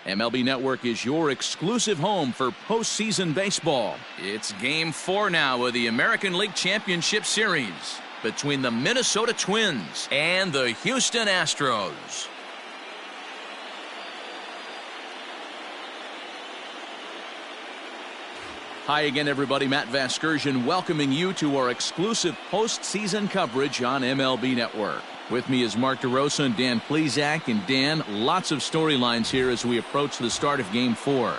MLB Network is your exclusive home for postseason baseball. It's Game 4 now of the American League Championship Series between the Minnesota Twins and the Houston Astros. Hi again, everybody. Matt Vasgersian welcoming you to our exclusive postseason coverage on MLB Network. With me is Mark DeRosa and Dan Plesac. And Dan, lots of storylines here as we approach the start of Game 4.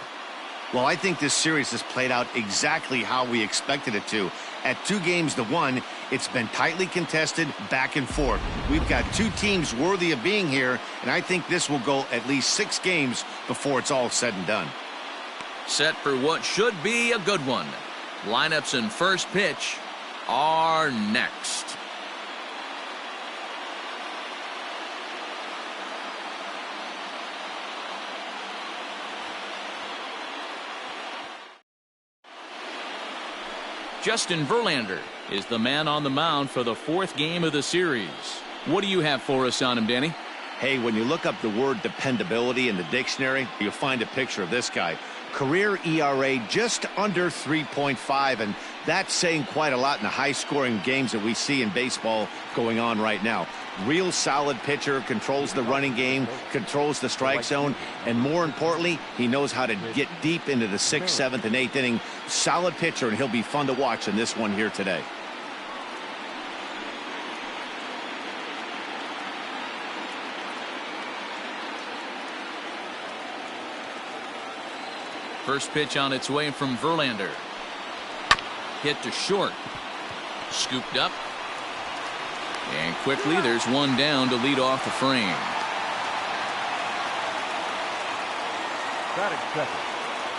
Well, I think this series has played out exactly how we expected it to. At 2-1, it's been tightly contested, back and forth. We've got two teams worthy of being here, and I think this will go at least 6 games before it's all said and done. Set for what should be a good one. Lineups and first pitch are next. Justin Verlander is the man on the mound for the 4th game of the series. What do you have for us on him, Danny? Hey, when you look up the word dependability in the dictionary, you'll find a picture of this guy. Career ERA just under 3.5, and that's saying quite a lot in the high-scoring games that we see in baseball going on right now. Real solid pitcher, controls the running game, controls the strike zone, and more importantly, he knows how to get deep into the 6th, 7th, and 8th inning. Solid pitcher, and he'll be fun to watch in this one here today. First pitch on its way from Verlander. Hit to short. Scooped up. And quickly there's one down to lead off the frame. Batting second,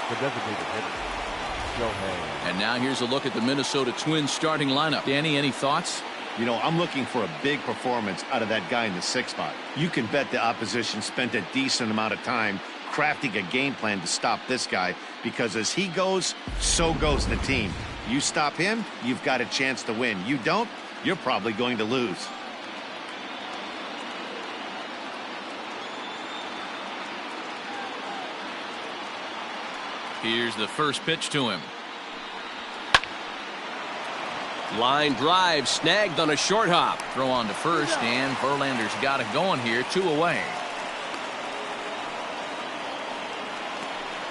the designated hitter, Shohei. And now here's a look at the Minnesota Twins starting lineup. Danny, any thoughts? You know, I'm looking for a big performance out of that guy in the 6th spot. You can bet the opposition spent a decent amount of time crafting a game plan to stop this guy, because as he goes, so goes the team. You stop him, you've got a chance to win. You don't, you're probably going to lose. Here's the first pitch to him. Line drive snagged on a short hop. Throw on to first, and Verlander's got it going here, 2 away.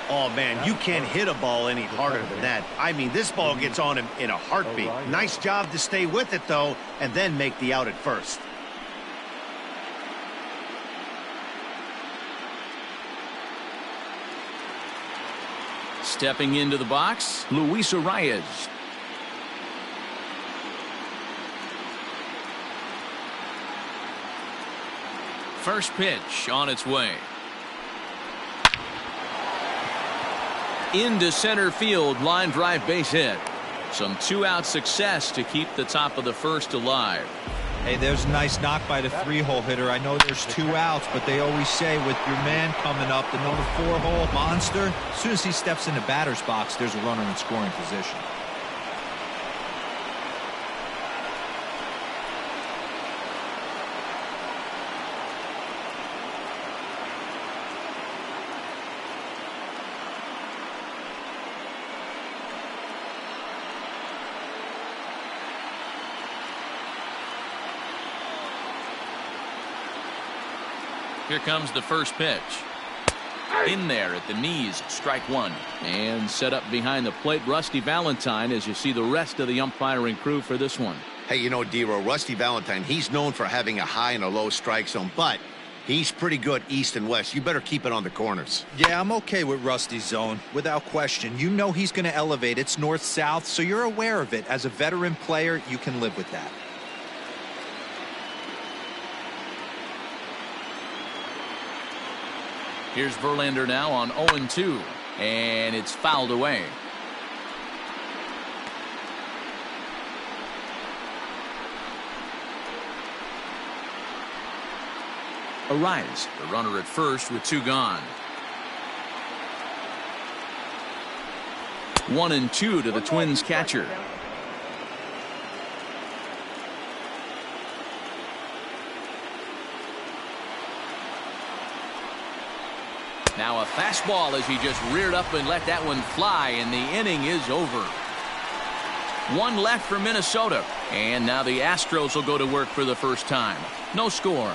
Oh, man, you can't hit a ball any harder than that. I mean, this ball gets on him in a heartbeat. Nice job to stay with it, though, and then make the out at first. Stepping into the box, Luis Arias. First pitch on its way. Into center field, line drive, base hit. Some 2-out success to keep the top of the first alive. Hey, there's a nice knock by the 3-hole hitter. I know there's 2 outs, but they always say with your man coming up, the number 4-hole monster, as soon as he steps in the batter's box, there's a runner in scoring position. Here comes the first pitch. In there at the knees, strike 1. And set up behind the plate, Rusty Valentine, as you see the rest of the umpiring crew for this one. Hey, you know, D-Row, Rusty Valentine, he's known for having a high and a low strike zone, but he's pretty good east and west. You better keep it on the corners. Yeah, I'm okay with Rusty's zone, without question. You know he's going to elevate. It's north-south, so you're aware of it. As a veteran player, you can live with that. Here's Verlander now on 0-2, and it's fouled away. Arias, the runner at first with 2 gone. 1-2 to the Twins catcher. Now a fastball as he just reared up and let that one fly, and the inning is over. One left for Minnesota, and now the Astros will go to work for the first time. No score.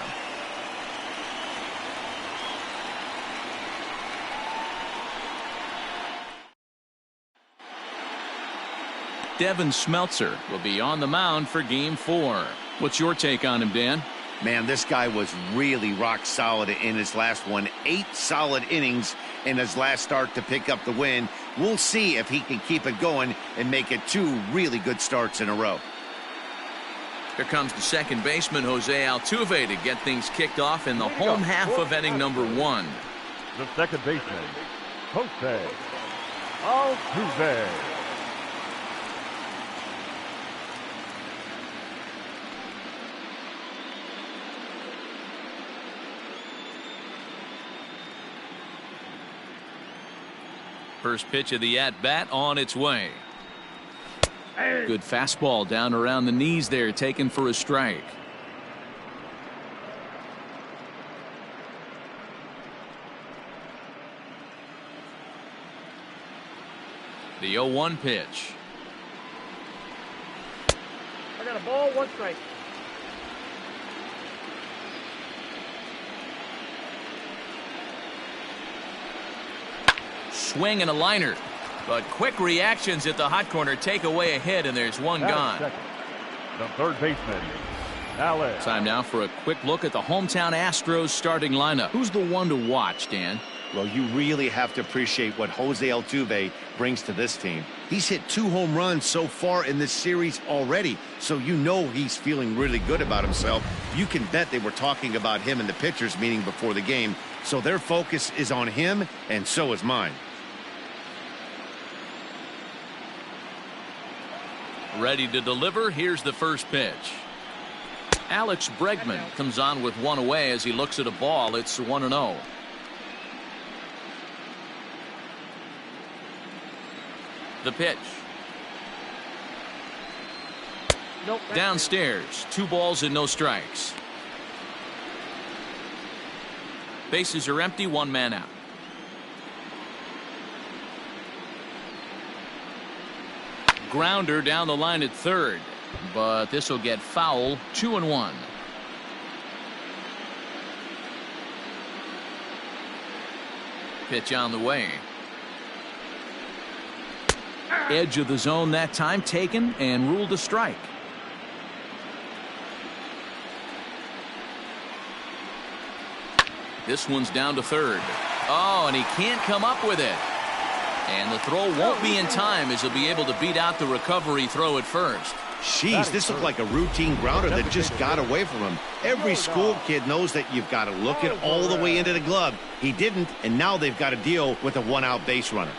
Devin Smeltzer will be on the mound for Game 4. What's your take on him, Dan? Man, this guy was really rock solid in his last one. 8 solid innings in his last start to pick up the win. We'll see if he can keep it going and make it 2 really good starts in a row. Here comes the second baseman, Jose Altuve, to get things kicked off in the home half of inning number 1. The second baseman, Jose Altuve. First pitch of the at-bat on its way. Good fastball down around the knees there, taken for a strike. The 0-1 pitch. I got a ball, 1 strike. Swing and a liner, but quick reactions at the hot corner take away a hit, and there's one gone. The third baseman, Alex. Time now for a quick look at the hometown Astros starting lineup. Who's the one to watch, Dan? Well, you really have to appreciate what Jose Altuve brings to this team. He's hit 2 home runs so far in this series already, so you know he's feeling really good about himself. You can bet they were talking about him in the pitchers meeting before the game, so their focus is on him, and so is mine. Ready to deliver. Here's the first pitch. Alex Bregman comes on with 1 away as he looks at a ball. It's 1-0. The pitch. Nope. Downstairs, 2 balls and no strikes. Bases are empty, 1 man out. Grounder down the line at third, but this will get foul. 2-1. Pitch on the way. Edge of the zone that time, taken and ruled a strike. This one's down to third. Oh, and he can't come up with it. And the throw won't be in time as he'll be able to beat out the recovery throw at first. Jeez, this looked like a routine grounder that just got away from him. Every school kid knows that you've got to look it all the way into the glove. He didn't, and now they've got to deal with a 1-out base runner.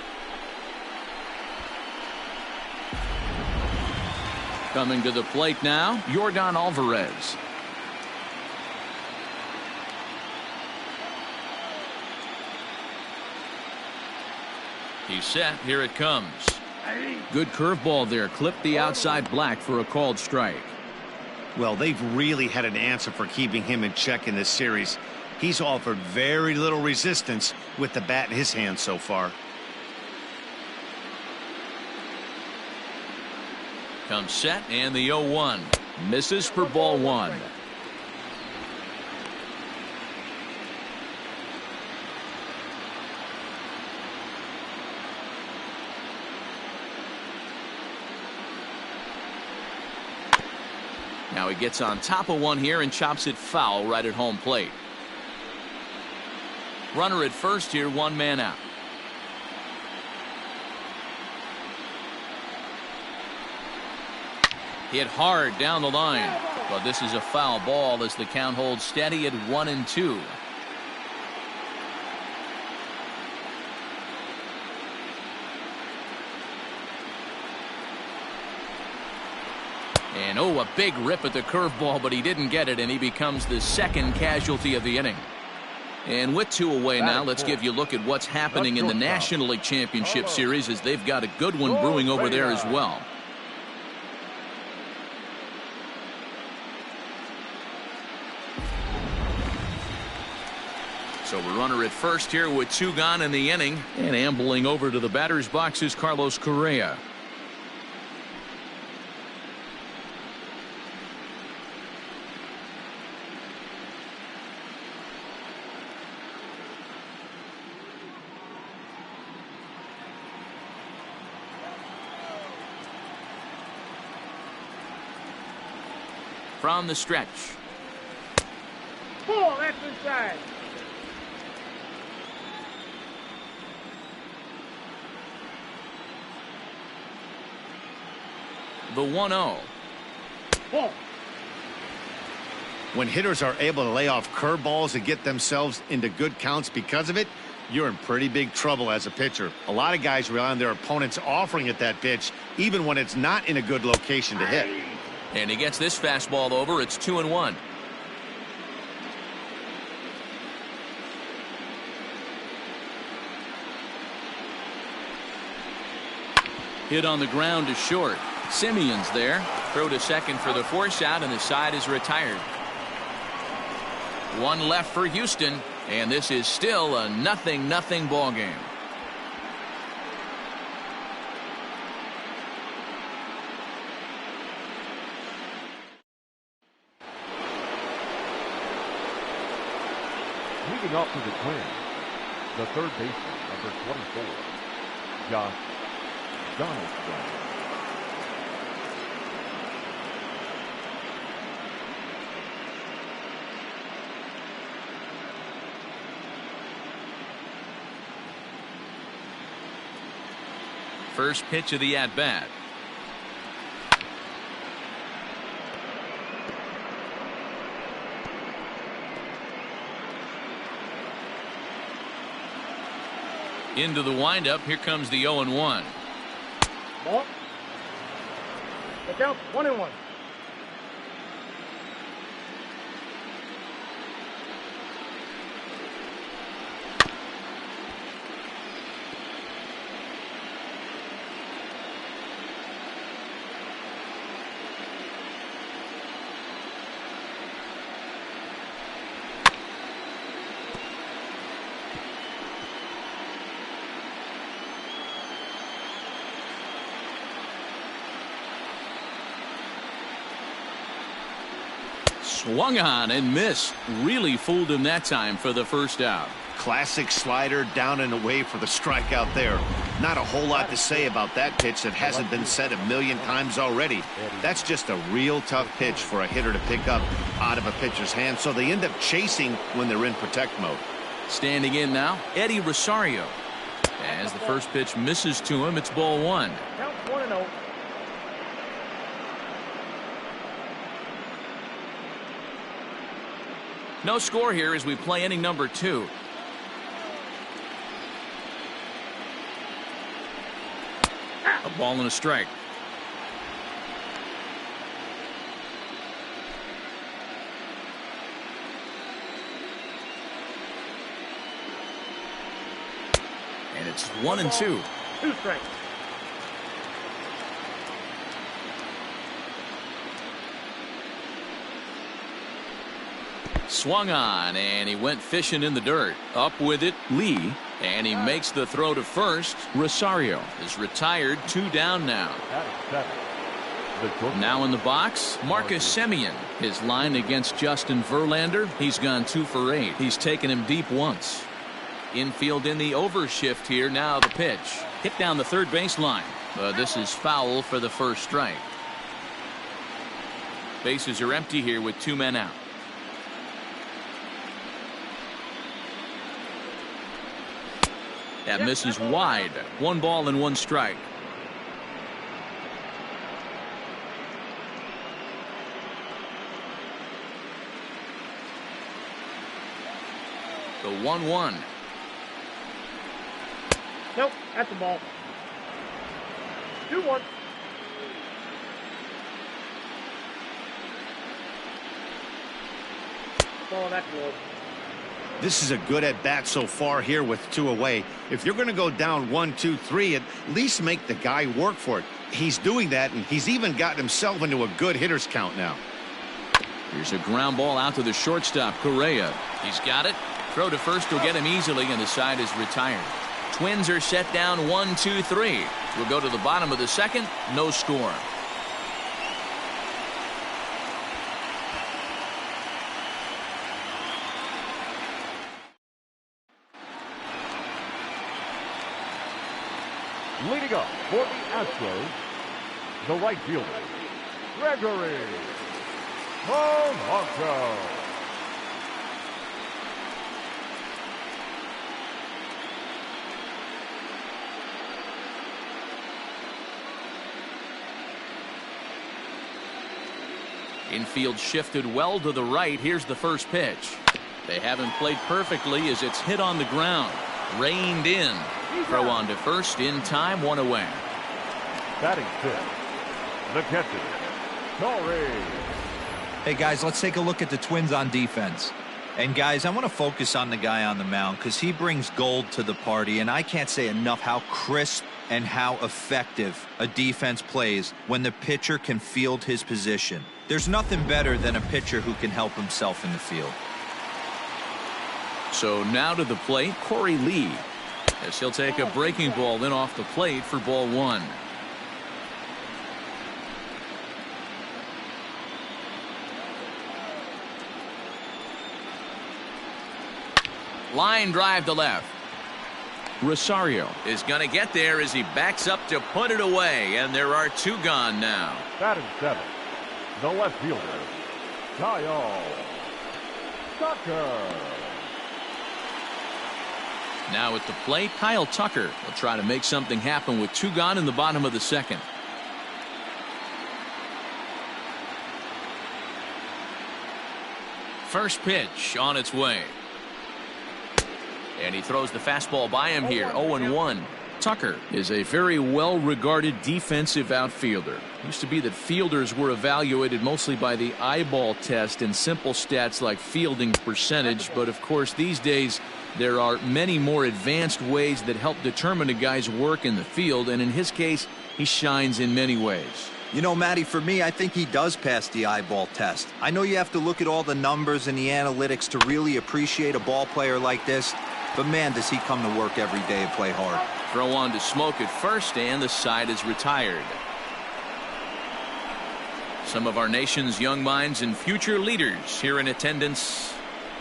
Coming to the plate now, Yordan Alvarez. He's set. Here it comes. Good curveball there. Clipped the outside black for a called strike. Well, they've really had an answer for keeping him in check in this series. He's offered very little resistance with the bat in his hand so far. Comes set, and the 0-1. Misses for ball 1. Now he gets on top of one here and chops it foul right at home plate. Runner at first here, 1 man out. Hit hard down the line, but this is a foul ball as the count holds steady at 1-2. And oh, a big rip at the curveball, but he didn't get it, and he becomes the second casualty of the inning. And with 2 away now, let's give you a look at what's happening in the National League Championship Series, as they've got a good one brewing over there as well. So a runner at first here with 2 gone in the inning, and ambling over to the batter's box is Carlos Correa. From the stretch. Pull, that's inside. The 1-0. Pull. When hitters are able to lay off curveballs and get themselves into good counts because of it, you're in pretty big trouble as a pitcher. A lot of guys rely on their opponents offering at that pitch, even when it's not in a good location to hit. And he gets this fastball over. It's 2-1. Hit on the ground to short. Simeon's there. Throw to second for the force out, and the side is retired. 1 left for Houston, and this is still a 0-0 ball game. Leading off for the Twins, the third baseman, number 24, Josh Donaldson. First pitch of the at-bat. Into the windup. Here comes the 0-1. Ball. Look out, 1-1. Swung on and missed. Really fooled him that time for the first out. Classic slider down and away for the strikeout there. Not a whole lot to say about that pitch that hasn't been said a million times already. That's just a real tough pitch for a hitter to pick up out of a pitcher's hand, so they end up chasing when they're in protect mode. Standing in now, Eddie Rosario. As the first pitch misses to him, it's ball 1. Count 1-0. No score here as we play inning number 2. A ball and a strike. And it's 1-2. 2 strikes. Swung on, and he went fishing in the dirt. Up with it, Lee, and he makes the throw to first. Rosario is retired. 2 down now. Now in the box, Marcus Semien. His line against Justin Verlander. He's gone 2 for 8. He's taken him deep once. Infield in the overshift here. Now the pitch. Hit down the third baseline. This is foul for the first strike. Bases are empty here with 2 men out. That misses wide. 1 ball and 1 strike. The 1-1. Nope, that's the ball. 2-1. Ball, that's low. This is a good at-bat so far here with 2 away. If you're going to go down 1, 2, 3, at least make the guy work for it. He's doing that, and he's even gotten himself into a good hitter's count now. Here's a ground ball out to the shortstop, Correa. He's got it, Throw to first will get him easily, and the side is retired. Twins are set down 1-2-3. We'll go to the bottom of the second. No score. Leading up for the Astros, the right fielder, Gregory Polanco. Infield shifted well to the right. Here's the first pitch. They haven't played perfectly as it's hit on the ground. Reined in. Throw on to first in time, one away. Batting fifth, the catcher, Cory. Hey, guys, let's take a look at the Twins on defense. And, guys, I want to focus on the guy on the mound because he brings gold to the party, and I can't say enough how crisp and how effective a defense plays when the pitcher can field his position. There's nothing better than a pitcher who can help himself in the field. So now to the plate, Cory Lee, as he'll take a breaking ball in off the plate for ball one. Line drive to left. Rosario is going to get there as he backs up to put it away, and there are two gone now. Batting seventh, the left fielder, Kyle Tucker. Now at the plate, Kyle Tucker will try to make something happen with two gone in the bottom of the second. First pitch on its way. And he throws the fastball by him here, 0-1. Tucker is a very well-regarded defensive outfielder. It used to be that fielders were evaluated mostly by the eyeball test and simple stats like fielding percentage, but of course these days there are many more advanced ways that help determine a guy's work in the field, and in his case, he shines in many ways. You know, Matty, for me, I think he does pass the eyeball test. I know you have to look at all the numbers and the analytics to really appreciate a ball player like this, but man, does he come to work every day and play hard. Throw on to Smoke at first, and the side is retired. Some of our nation's young minds and future leaders here in attendance.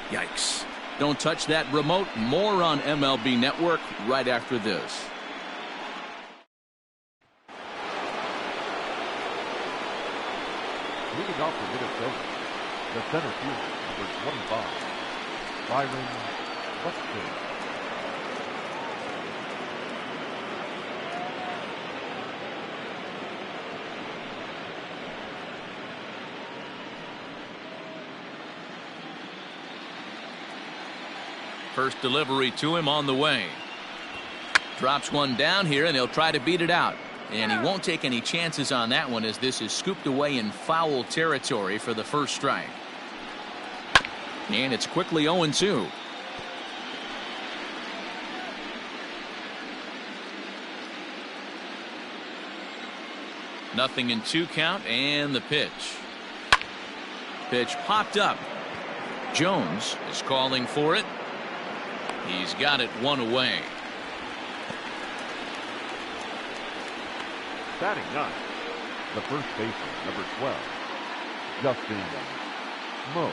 Yikes. Don't touch that remote. More on MLB Network right after this. Leading off for Minnesota, the center fielder, number 25, Byron Buxton. First delivery to him on the way. Drops one down here, and he'll try to beat it out. And he won't take any chances on that one as this is scooped away in foul territory for the first strike. And it's quickly 0-2. Nothing in 2 count, and the pitch. Pitch popped up. Jones is calling for it. He's got it one away. Batting ninth, the first baseman, number 12, Justin Moe.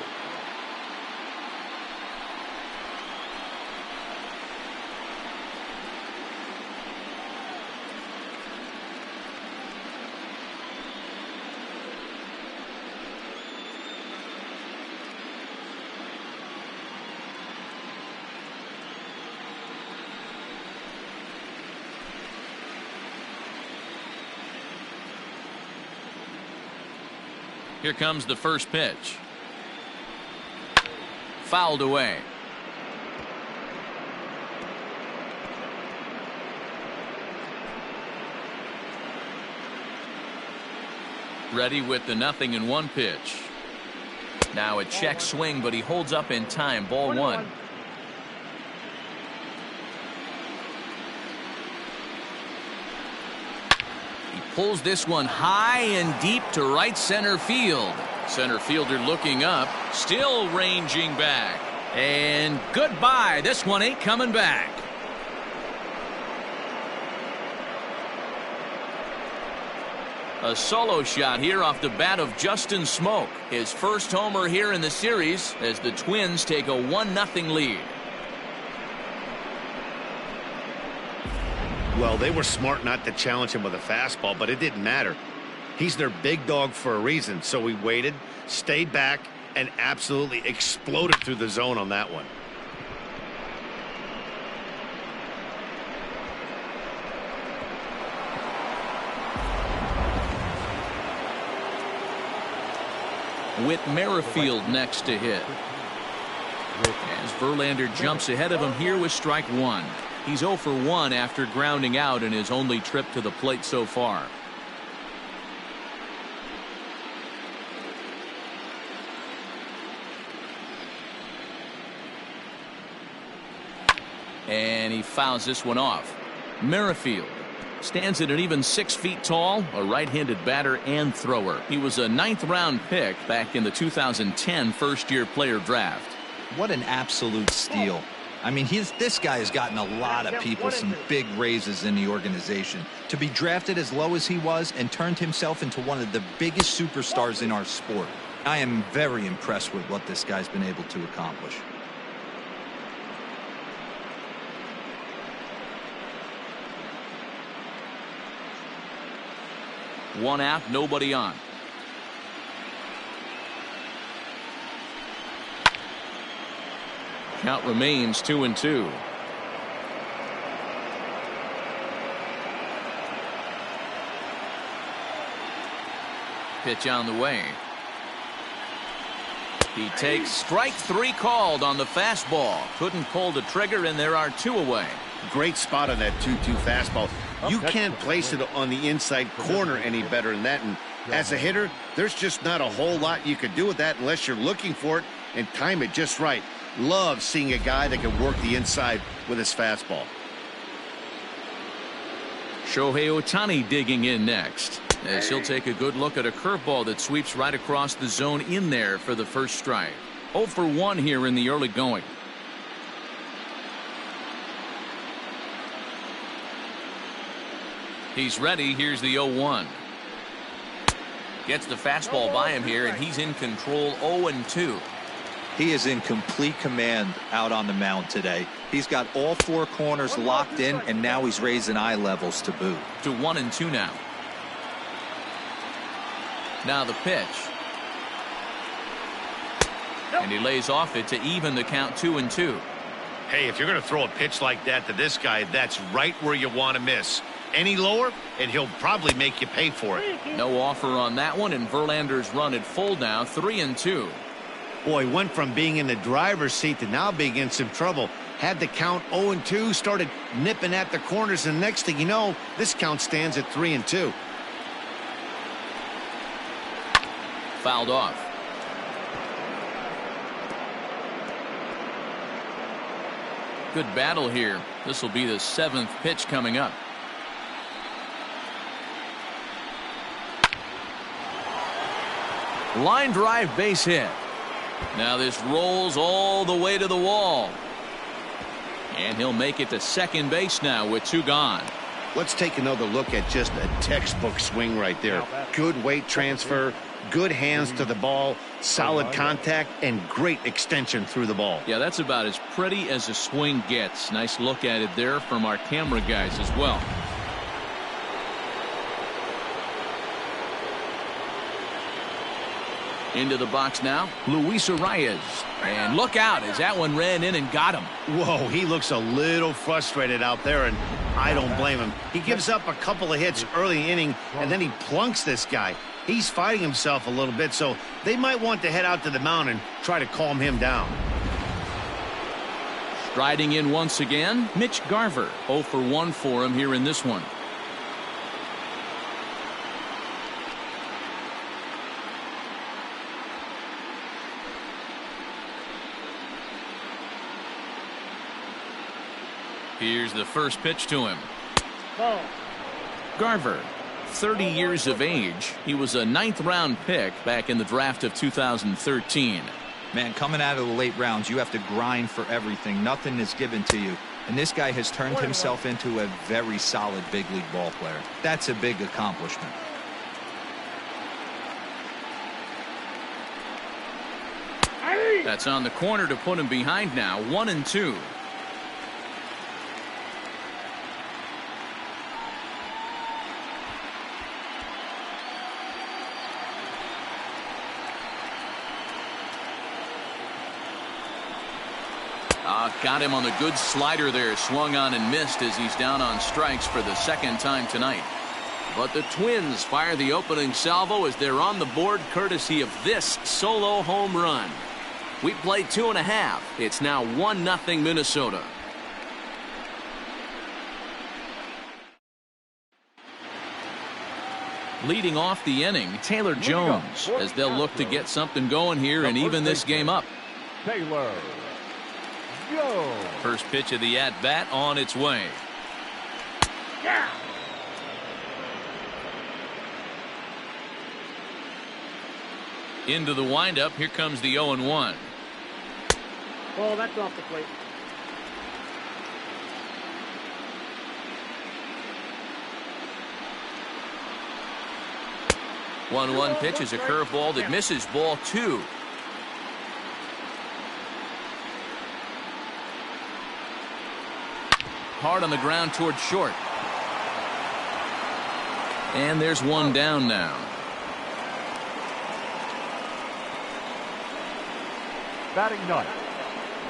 Here comes the first pitch. Fouled away. Ready with the 0-1 pitch. Now a check swing, but he holds up in time. Ball one. Pulls this one high and deep to right center field. Center fielder looking up, still ranging back. And goodbye. This one ain't coming back. A solo shot here off the bat of Justin Smoke. His first homer here in the series as the Twins take a 1-0 lead. Well, they were smart not to challenge him with a fastball, but it didn't matter. He's their big dog for a reason, so he waited, stayed back, and absolutely exploded through the zone on that one. Whit Merrifield next to hit. As Verlander jumps ahead of him here with strike one. He's 0 for 1 after grounding out in his only trip to the plate so far. And he fouls this one off. Merrifield stands at an even 6 feet tall, a right-handed batter and thrower. He was a 9th-round pick back in the 2010 first-year player draft. What an absolute steal. I mean, this guy has gotten a lot of people some big raises in the organization. To be drafted as low as he was and turned himself into one of the biggest superstars in our sport. I am very impressed with what this guy's been able to accomplish. One out, nobody on. Count remains 2-2. Pitch on the way. He takes strike 3 called on the fastball. Couldn't pull the trigger, and there are 2 away. Great spot on that 2-2 fastball. You can't place it on the inside corner any better than that. And as a hitter, there's just not a whole lot you could do with that unless you're looking for it and time it just right. Love seeing a guy that can work the inside with his fastball. Shohei Ohtani digging in next, as he'll take a good look at a curveball that sweeps right across the zone in there for the first strike. 0 for 1 here in the early going. He's ready. Here's the 0-1. Gets the fastball by him here, and he's in control. 0-2. He is in complete command out on the mound today. He's got all 4 corners locked in, and now he's raising eye levels to boot. To 1-2 now. Now the pitch. And he lays off it to even the count 2-2. Hey, if you're going to throw a pitch like that to this guy, that's right where you want to miss. Any lower, and he'll probably make you pay for it. No offer on that one, and Verlander's run at full now, 3-2. Boy, went from being in the driver's seat to now being in some trouble. Had the count 0-2, started nipping at the corners, and next thing you know, this count stands at 3-2. Fouled off. Good battle here. This will be the 7th pitch coming up. Line drive, base hit. Now this rolls all the way to the wall. And he'll make it to second base now with 2 gone. Let's take another look at just a textbook swing right there. Good weight transfer, good hands to the ball, solid contact, and great extension through the ball. Yeah, that's about as pretty as a swing gets. Nice look at it there from our camera guys as well. Into the box now, Luis Arias. And look out as that one ran in and got him. Whoa, he looks a little frustrated out there, and I don't blame him. He gives up a couple of hits early inning, and then he plunks this guy. He's fighting himself a little bit, so they might want to head out to the mound and try to calm him down. Striding in once again, Mitch Garver. 0 for 1 for him here in this one. Here's the first pitch to him. Ball. Garver, 30 years of age. He was a 9th round pick back in the draft of 2013. Man, coming out of the late rounds, you have to grind for everything. Nothing is given to you. And this guy has turned himself into a very solid big league ball player. That's a big accomplishment. That's on the corner to put him behind now. 1-2. Got him on the good slider there. Swung on and missed as he's down on strikes for the second time tonight. But the Twins fire the opening salvo as they're on the board courtesy of this solo home run. We played 2.5. It's now 1-0 Minnesota. Leading off the inning, Taylor Jones, as they'll look to get something going here and even this game up. Taylor Jones. First pitch of the at-bat on its way. Yeah. Into the windup. Here comes the 0-1. Oh, that's off the plate. One pitch is a curveball that misses. Ball 2. Hard on the ground towards short. And there's one down now. Batting ninth,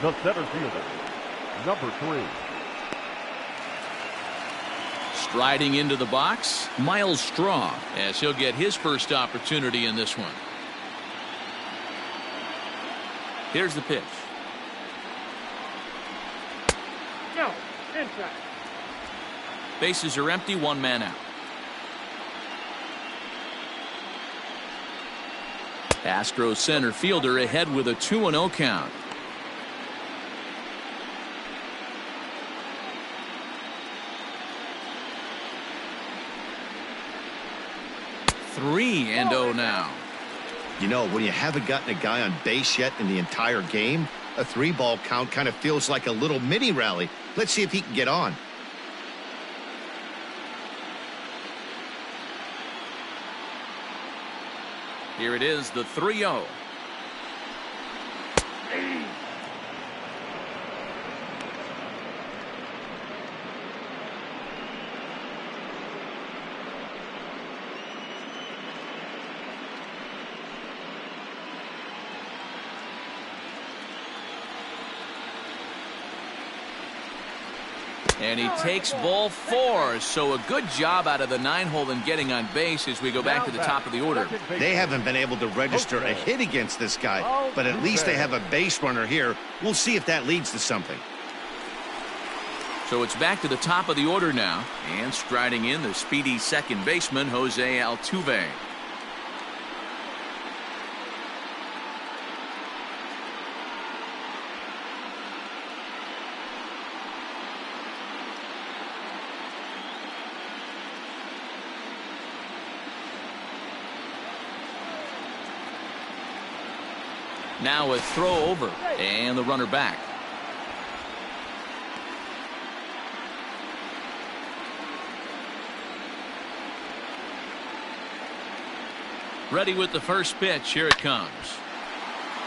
the center fielder, number 3. Striding into the box, Miles Straw, as he'll get his first opportunity in this one. Here's the pitch. No, inside. Bases are empty, one man out. Astros center fielder ahead with a 2-0 count. Three and 0 now. You know, when you haven't gotten a guy on base yet in the entire game, a 3-ball count kind of feels like a little mini rally. Let's see if he can get on. Here it is, the 3-0. And he takes ball 4. So a good job out of the 9-hole in getting on base as we go back to the top of the order. They haven't been able to register a hit against this guy, but at least they have a base runner here. We'll see if that leads to something. So it's back to the top of the order now. And striding in, the speedy second baseman, Jose Altuve. Now a throw over and the runner back. Ready with the first pitch. Here it comes.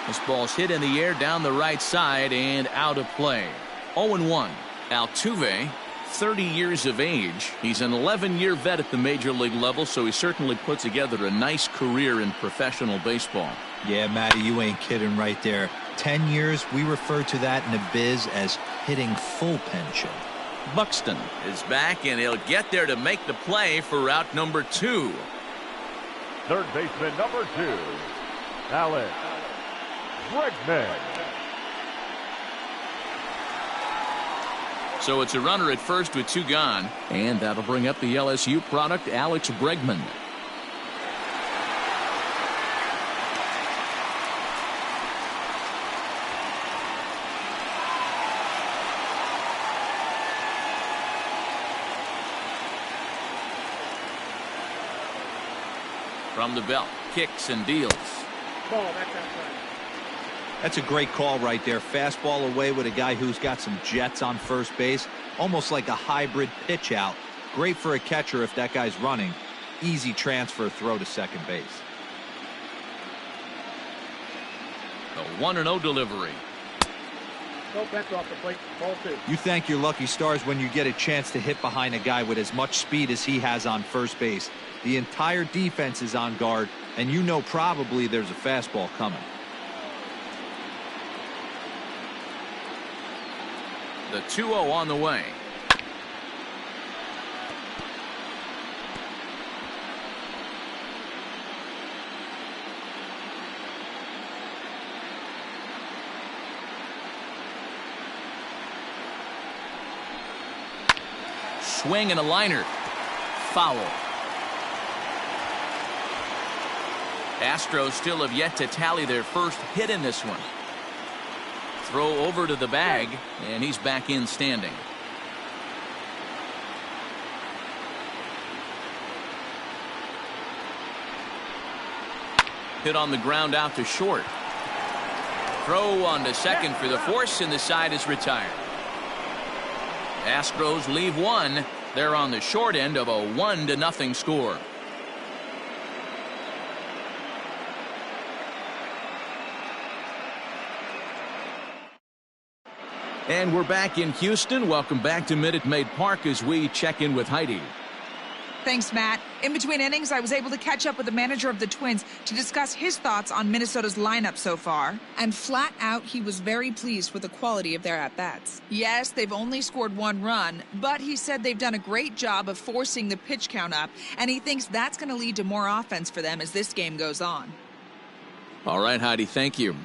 This ball's hit in the air down the right side and out of play. 0-1. Altuve, 30 years of age. He's an 11-year vet at the major league level, so he certainly put together a nice career in professional baseball. Yeah, Matty, you ain't kidding right there. 10 years, we refer to that in the biz as hitting full pension. Buxton is back, and he'll get there to make the play for route number 2. Third baseman, number 2, Alex Bregman. So it's a runner at first with 2 gone, and that'll bring up the LSU product, Alex Bregman. From the belt, kicks and deals. Ball, that's outside. That's a great call right there. Fastball away with a guy who's got some jets on first base. Almost like a hybrid pitch out. Great for a catcher if that guy's running. Easy transfer throw to second base. The 1-0 delivery. Nope, that's off the plate. Ball 2. You thank your lucky stars when you get a chance to hit behind a guy with as much speed as he has on first base. The entire defense is on guard, and you know probably there's a fastball coming. The 2-0 on the way. Swing and a liner. Foul. Astros still have yet to tally their first hit in this one. Throw over to the bag, and he's back in standing. Hit on the ground out to short. Throw on to second for the force, and the side is retired. Astros leave one. They're on the short end of a 1-0 score. And we're back in Houston. Welcome back to Minute Maid Park as we check in with Heidi. Thanks, Matt. In between innings, I was able to catch up with the manager of the Twins to discuss his thoughts on Minnesota's lineup so far. And flat out, he was very pleased with the quality of their at-bats. Yes, they've only scored 1 run, but he said they've done a great job of forcing the pitch count up, and he thinks that's going to lead to more offense for them as this game goes on. All right, Heidi, thank you.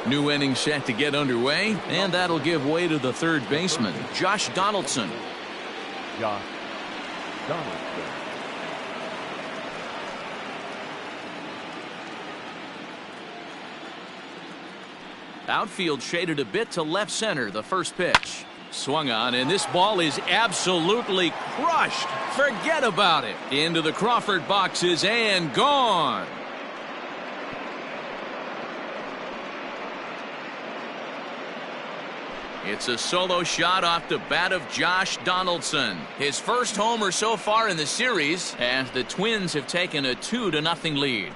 New inning set to get underway, and that'll give way to the third baseman, Josh Donaldson. Josh Donaldson. Outfield shaded a bit to left center. The first pitch swung on, and this ball is absolutely crushed. Forget about it. Into the Crawford boxes and gone. It's a solo shot off the bat of Josh Donaldson. His first homer so far in the series as the Twins have taken a 2-0 lead.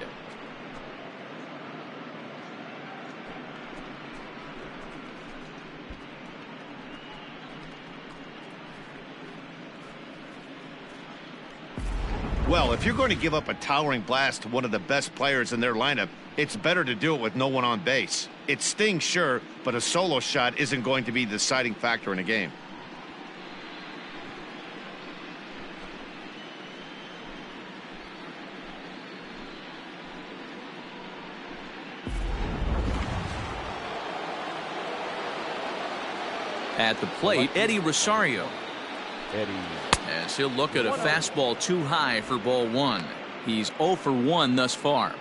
Well, if you're going to give up a towering blast to one of the best players in their lineup, it's better to do it with no one on base. It stings, sure, but a solo shot isn't going to be the deciding factor in a game. At the plate, Eddie Rosario. Eddie. As he'll look at a fastball too high for ball 1. He's 0 for 1 thus far.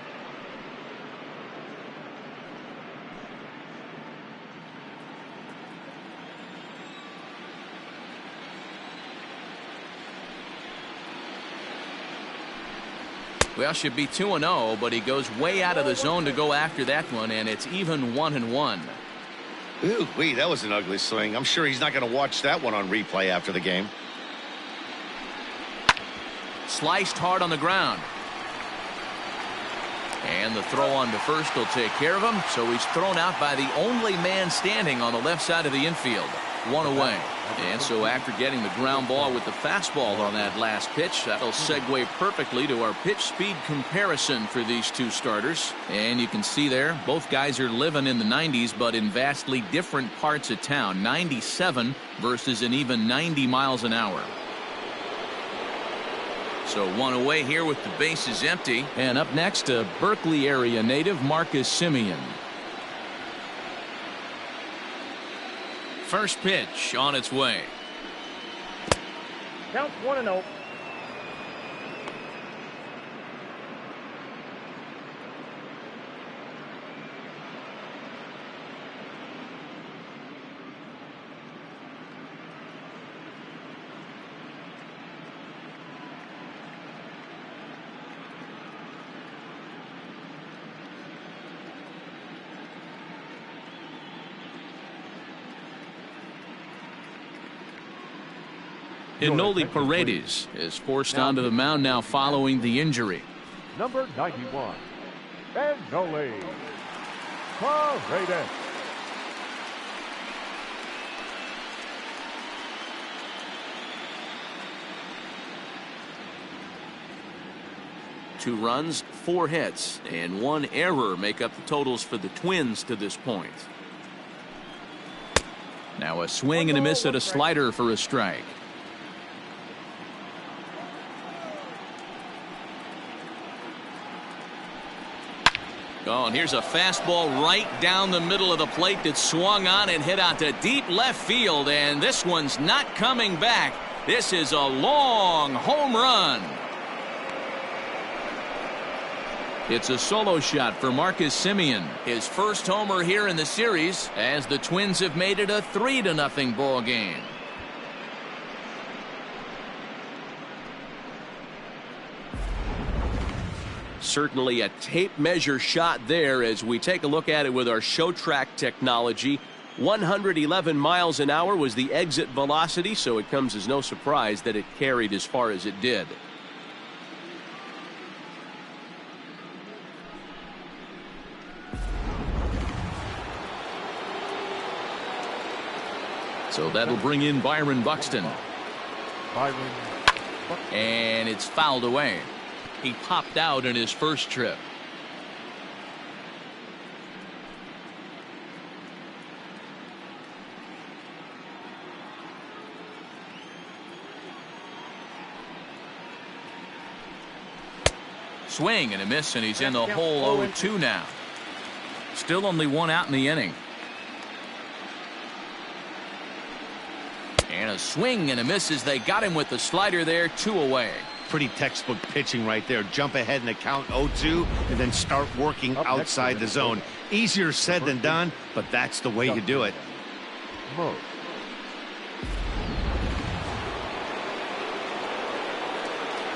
Well, should be 2-0, but he goes way out of the zone to go after that one, and it's even 1-1. Ooh, that was an ugly swing. I'm sure he's not going to watch that one on replay after the game. Sliced hard on the ground. And the throw on to first will take care of him, so he's thrown out by the only man standing on the left side of the infield. 1 away. And so after getting the ground ball with the fastball on that last pitch, that'll segue perfectly to our pitch speed comparison for these two starters. And you can see there, both guys are living in the 90s, but in vastly different parts of town. 97 versus an even 90 miles an hour. So 1 away here with the bases empty. And up next, a Berkeley area native, Marcus Semien. First pitch on its way. Counts 1-0. Inoli Paredes is forced onto the mound now following the injury. Number 91, Inoli Paredes. Two runs, 4 hits, and 1 error make up the totals for the Twins to this point. Now a swing and a miss at a slider for a strike. Oh, and here's a fastball right down the middle of the plate that swung on and hit out to deep left field, and this one's not coming back. This is a long home run. It's a solo shot for Marcus Semien, his first homer here in the series, as the Twins have made it a 3-0 ball game. Certainly a tape measure shot there as we take a look at it with our show track technology. 111 miles an hour was the exit velocity, so it comes as no surprise that it carried as far as it did. So that'll bring in Byron Buxton. And it's fouled away. He popped out in his first trip. Swing and a miss, and he's in the hole 0-2 now. Still only 1 out in the inning. And a swing and a miss as they got him with the slider there, 2 away. Pretty textbook pitching right there. Jump ahead in the count 0-2 and then start working outside the zone. Easier said than done, but that's the way you do it.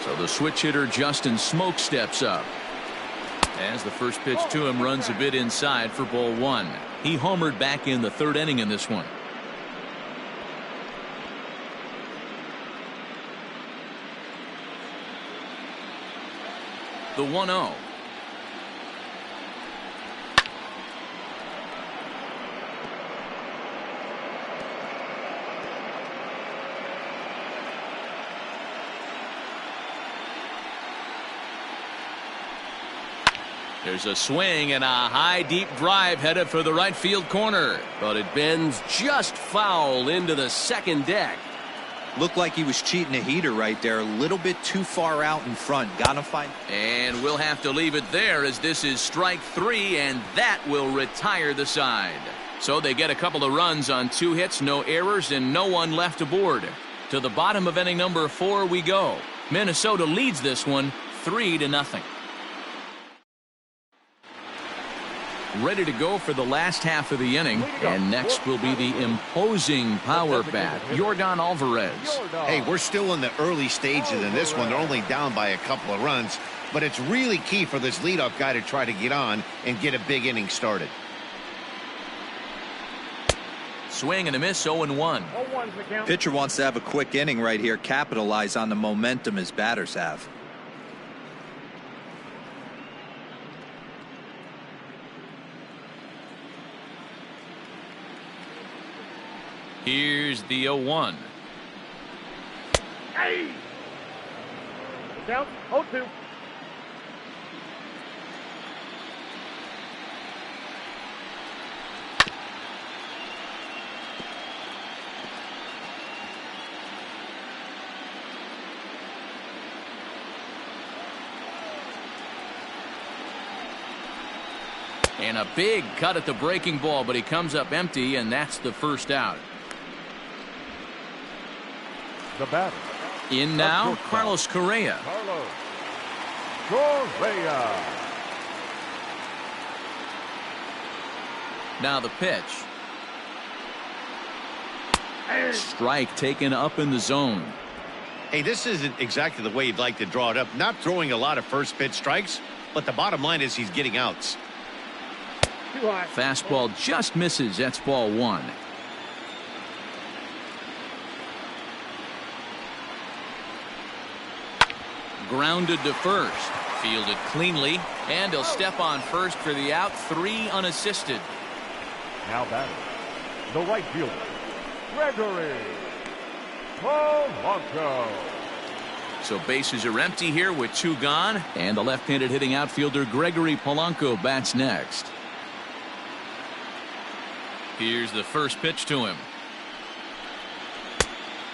So the switch hitter Justin Smoke steps up. As the first pitch to him runs a bit inside for ball 1. He homered back in the 3rd inning in this one. The 1-0. There's a swing and a high deep drive headed for the right field corner, but it bends just foul into the second deck. Looked like he was cheating a heater right there. A little bit too far out in front. Gotta find. And we'll have to leave it there as this is strike 3, and that will retire the side. So they get a couple of runs on 2 hits, no errors, and no one left aboard. To the bottom of inning number 4 we go. Minnesota leads this one 3-0. Ready to go for the last half of the inning, and next will be the imposing power bat, Yordan Alvarez. Hey, we're still in the early stages in this one. They're only down by a couple of runs, but it's really key for this leadoff guy to try to get on and get a big inning started. Swing and a miss, 0-1. Pitcher wants to have a quick inning right here, capitalize on the momentum his batters have. Here's the 0-1. Hey! Count 0-2. And a big cut at the breaking ball, but he comes up empty, and that's the first out. The batter. In now, Carlos Correa. Now the pitch. Strike taken up in the zone. Hey, this isn't exactly the way you'd like to draw it up. Not throwing a lot of first pitch strikes, but the bottom line is he's getting outs. Fastball just misses. That's ball 1. grounded to first. Fielded cleanly, and he'll step on first for the out. 3 unassisted. Now batting, the right fielder, Gregory Polanco. So bases are empty here with 2 gone, and the left-handed hitting outfielder Gregory Polanco bats next. Here's the first pitch to him.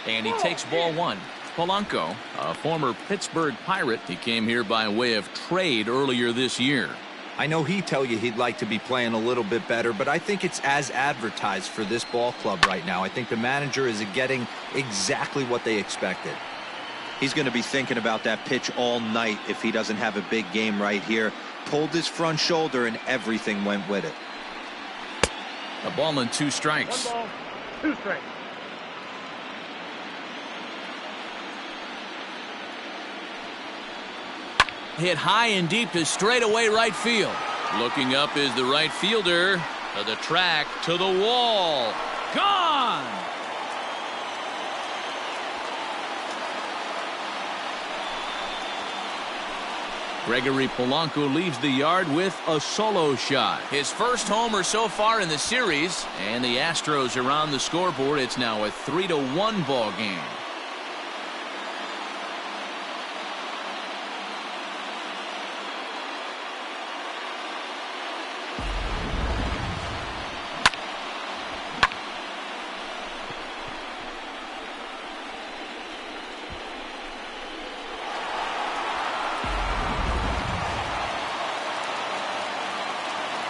And he takes ball 1. Polanco, a former Pittsburgh Pirate, he came here by way of trade earlier this year. I know he'd tell you he'd like to be playing a little bit better, but I think it's as advertised for this ball club right now. I think the manager is getting exactly what they expected. He's going to be thinking about that pitch all night if he doesn't have a big game right here. Pulled his front shoulder and everything went with it. A ball and 2 strikes. 1 ball, 2 strikes. Hit high and deep to straightaway right field. Looking up is the right fielder. To the track, to the wall. Gone! Gregory Polanco leaves the yard with a solo shot. His first homer so far in the series, and the Astros are on the scoreboard. It's now a 3-1 ball game.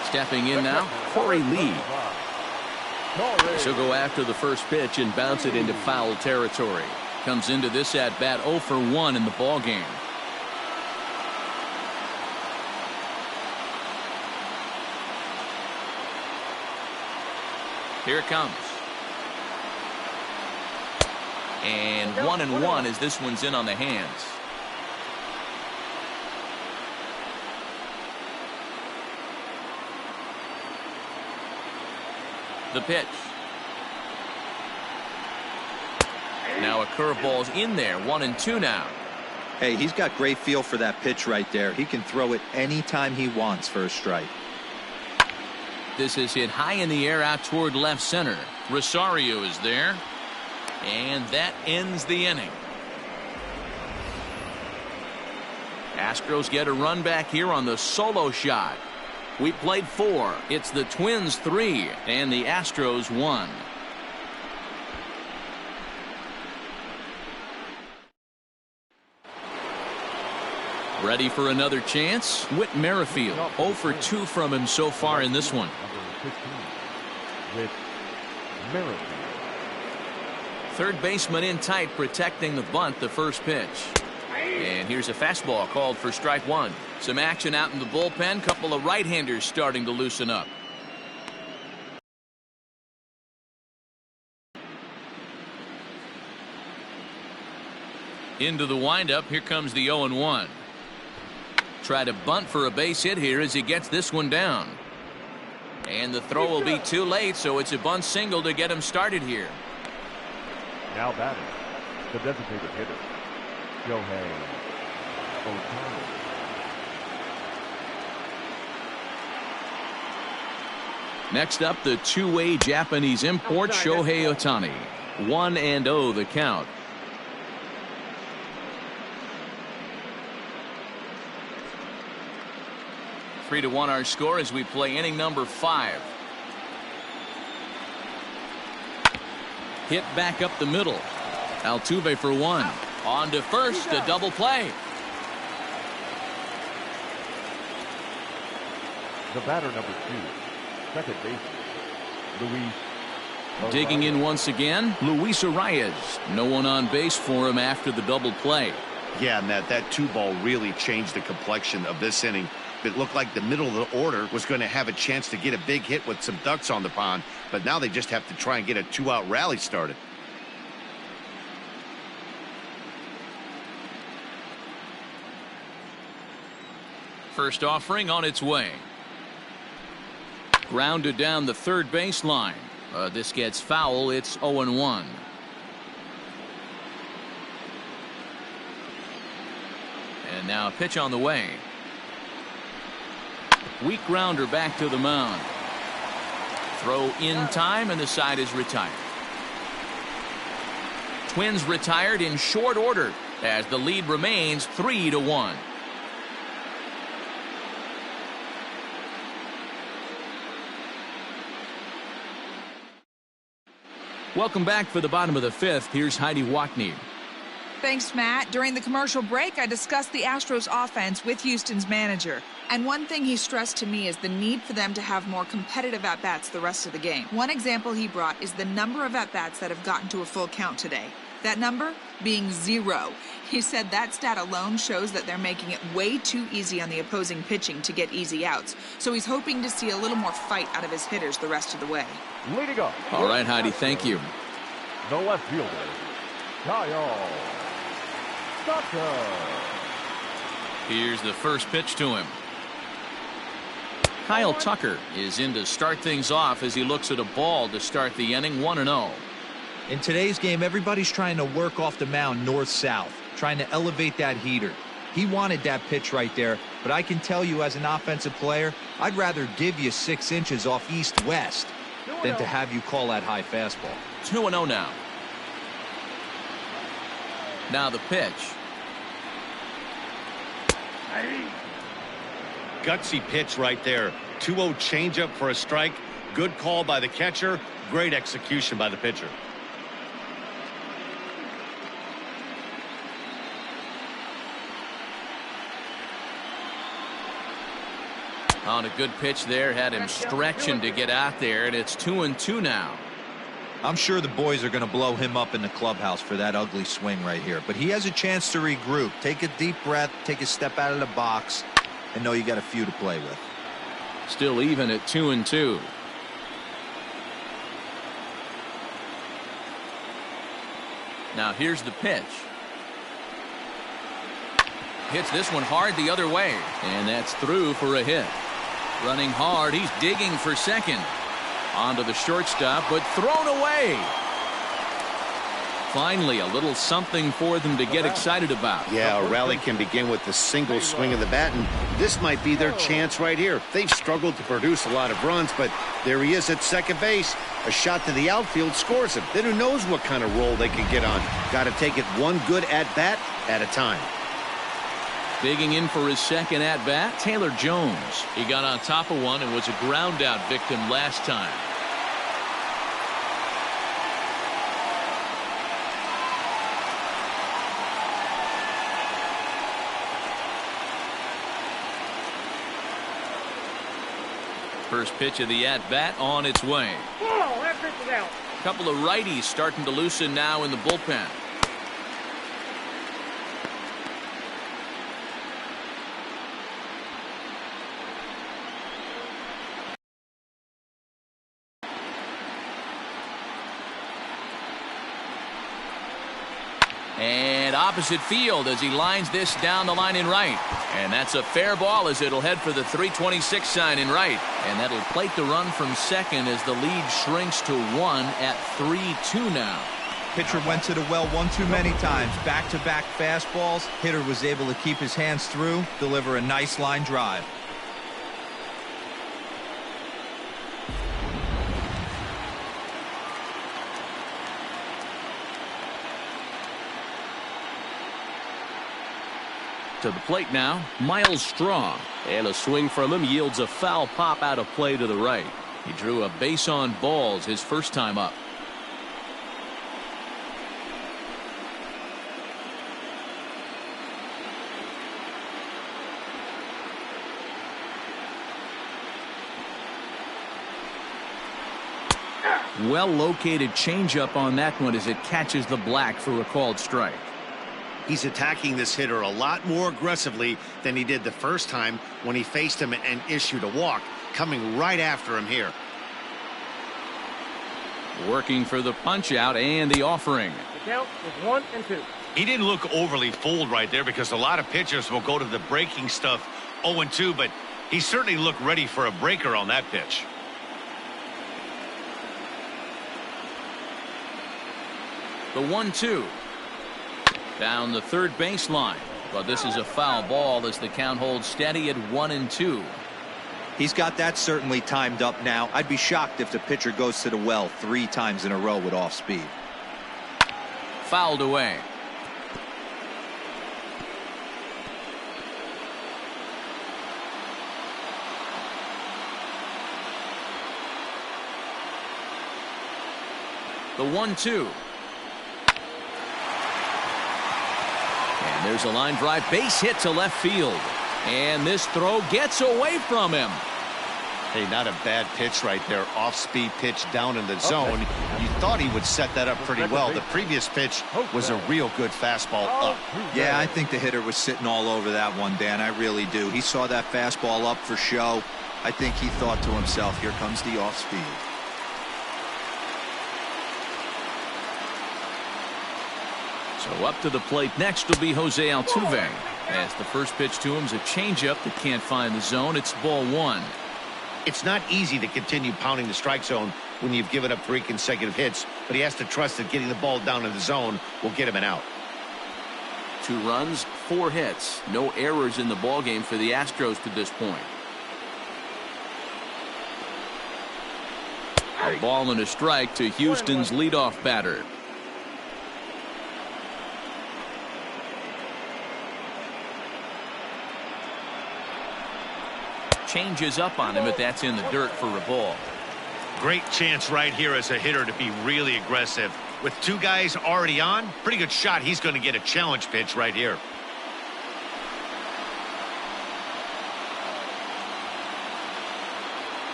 Stepping in now, Cory Lee. She'll go after the first pitch and bounce it into foul territory. Comes into this at bat 0 for 1 in the ball game. Here it comes. And 1-1 as this one's in on the hands. The pitch. Now a curveball's in there. 1-2 now. Hey, he's got great feel for that pitch right there. He can throw it anytime he wants for a strike. This is hit high in the air out toward left center. Rosario is there. And that ends the inning. Astros get a run back here on the solo shot. We played 4. It's the Twins 3 and the Astros 1. Ready for another chance? Whit Merrifield 0 for 2 from him so far in this one. With Merrifield. Third baseman in tight, protecting the bunt. The first pitch. And here's a fastball called for strike 1. Some action out in the bullpen. Couple of right-handers starting to loosen up. Into the windup. Here comes the 0-1. Try to bunt for a base hit here as he gets this one down. And the throw will be too late, so it's a bunt single to get him started here. Now batting, the designated hitter, Shohei Ohtani. Next up, the two-way Japanese import, Shohei Ohtani. 1-0 the count. Three to 1 our score as we play inning number 5. Hit back up the middle. Altuve for 1. On to first, a double play. The batter number 2, second baseman, Luis. Digging in once again, Luis Arias. No one on base for him after the double play. Yeah, Matt, that 2-ball really changed the complexion of this inning. It looked like the middle of the order was going to have a chance to get a big hit with some ducks on the pond, but now they just have to try and get a 2-out rally started. First offering on its way. Grounded down the third baseline. This gets foul. It's 0-1. And now a pitch on the way. Weak grounder back to the mound. Throw in time, and the side is retired. Twins retired in short order as the lead remains 3-1. Welcome back for the bottom of the fifth. Here's Heidi Watney. Thanks, Matt. During the commercial break, I discussed the Astros offense with Houston's manager. And one thing he stressed to me is the need for them to have more competitive at-bats the rest of the game. One example he brought is the number of at-bats that have gotten to a full count today. That number being 0. He said that stat alone shows that they're making it way too easy on the opposing pitching to get easy outs. So he's hoping to see a little more fight out of his hitters the rest of the way. Leading up. All right, Heidi, thank you. The left fielder, Kyle Tucker. Here's the first pitch to him. Kyle Tucker is in to start things off as he looks at a ball to start the inning. 1-0. In today's game, everybody's trying to work off the mound north-south, trying to elevate that heater. He wanted that pitch right there, but I can tell you as an offensive player, I'd rather give you 6 inches off east-west than to have you call that high fastball. 2-0 now. Now the pitch. Gutsy pitch right there. 2-0 changeup for a strike. Good call by the catcher. Great execution by the pitcher. On a good pitch there, had him stretching to get out there, and it's 2-2 now. I'm sure the boys are going to blow him up in the clubhouse for that ugly swing right here, but he has a chance to regroup, take a deep breath, take a step out of the box, and know you got a few to play with. Still even at 2-2. Now here's the pitch. Hits this one hard the other way, and that's through for a hit. Running hard, he's digging for second. Onto the shortstop, but thrown away. Finally, a little something for them to get excited about. Yeah, a rally can begin with the single swing of the bat, and this might be their chance right here. They've struggled to produce a lot of runs, but there he is at second base. A shot to the outfield scores him. Then who knows what kind of roll they can get on. Got to take it one good at-bat at a time. Digging in for his second at-bat, Taylor Jones. He got on top of one and was a ground-out victim last time. First pitch of the at-bat on its way. Oh, that pitch is out. A couple of righties starting to loosen now in the bullpen. And opposite field as he lines this down the line in right. And that's a fair ball as it'll head for the 326 sign in right. And that'll plate the run from second as the lead shrinks to 1 at 3-2 now. Pitcher went to the well one too many times. Back-to-back fastballs. Hitter was able to keep his hands through, deliver a nice line drive. To the plate now, Miles Straw. And a swing from him yields a foul pop out of play to the right. He drew a base on balls his first time up. Well-located changeup on that one as it catches the black for a called strike. He's attacking this hitter a lot more aggressively than he did the first time when he faced him and issued a walk. Coming right after him here. Working for the punch out and the offering. The count is 1-2. He didn't look overly fooled right there because a lot of pitchers will go to the breaking stuff 0-2, but he certainly looked ready for a breaker on that pitch. The 1-2. Down the third baseline. But this is a foul ball as the count holds steady at 1-2. He's got that certainly timed up now. I'd be shocked if the pitcher goes to the well 3 times in a row with off speed. Fouled away. The 1-2. And there's a line drive base hit to left field. And this throw gets away from him. Hey, not a bad pitch right there. Off-speed pitch down in the zone. You thought he would set that up pretty well. The previous pitch was a real good fastball up. Yeah, I think the hitter was sitting all over that one, Dan. I really do. He saw that fastball up for show. I think he thought to himself, here comes the off-speed. So up to the plate next will be Jose Altuve. As the first pitch to him is a changeup that can't find the zone. It's ball 1. It's not easy to continue pounding the strike zone when you've given up 3 consecutive hits, but he has to trust that getting the ball down in the zone will get him an out. 2 runs, 4 hits. No errors in the ballgame for the Astros to this point. A ball and a strike to Houston's leadoff batter. Changes up on him, but that's in the dirt for a ball. Great chance right here as a hitter to be really aggressive. With 2 guys already on, pretty good shot he's going to get a challenge pitch right here.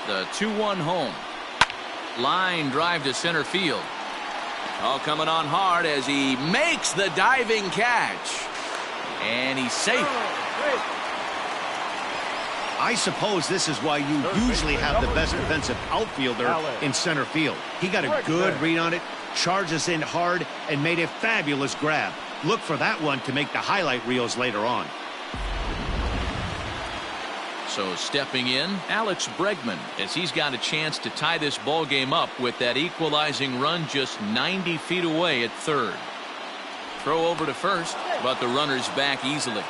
The 2-1 home. Line drive to center field. All coming on hard as he makes the diving catch. And he's safe. I suppose this is why you usually have the best defensive outfielder in center field. He got a good read on it, charges in hard, and made a fabulous grab. Look for that one to make the highlight reels later on. So stepping in, Alex Bregman, as he's got a chance to tie this ball game up with that equalizing run just 90 feet away at third. Throw over to first, but the runner's back easily.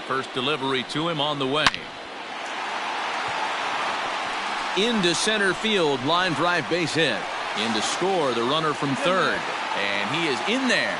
First delivery to him on the way. Into center field, line drive base hit. In to score the runner from third. And he is in there.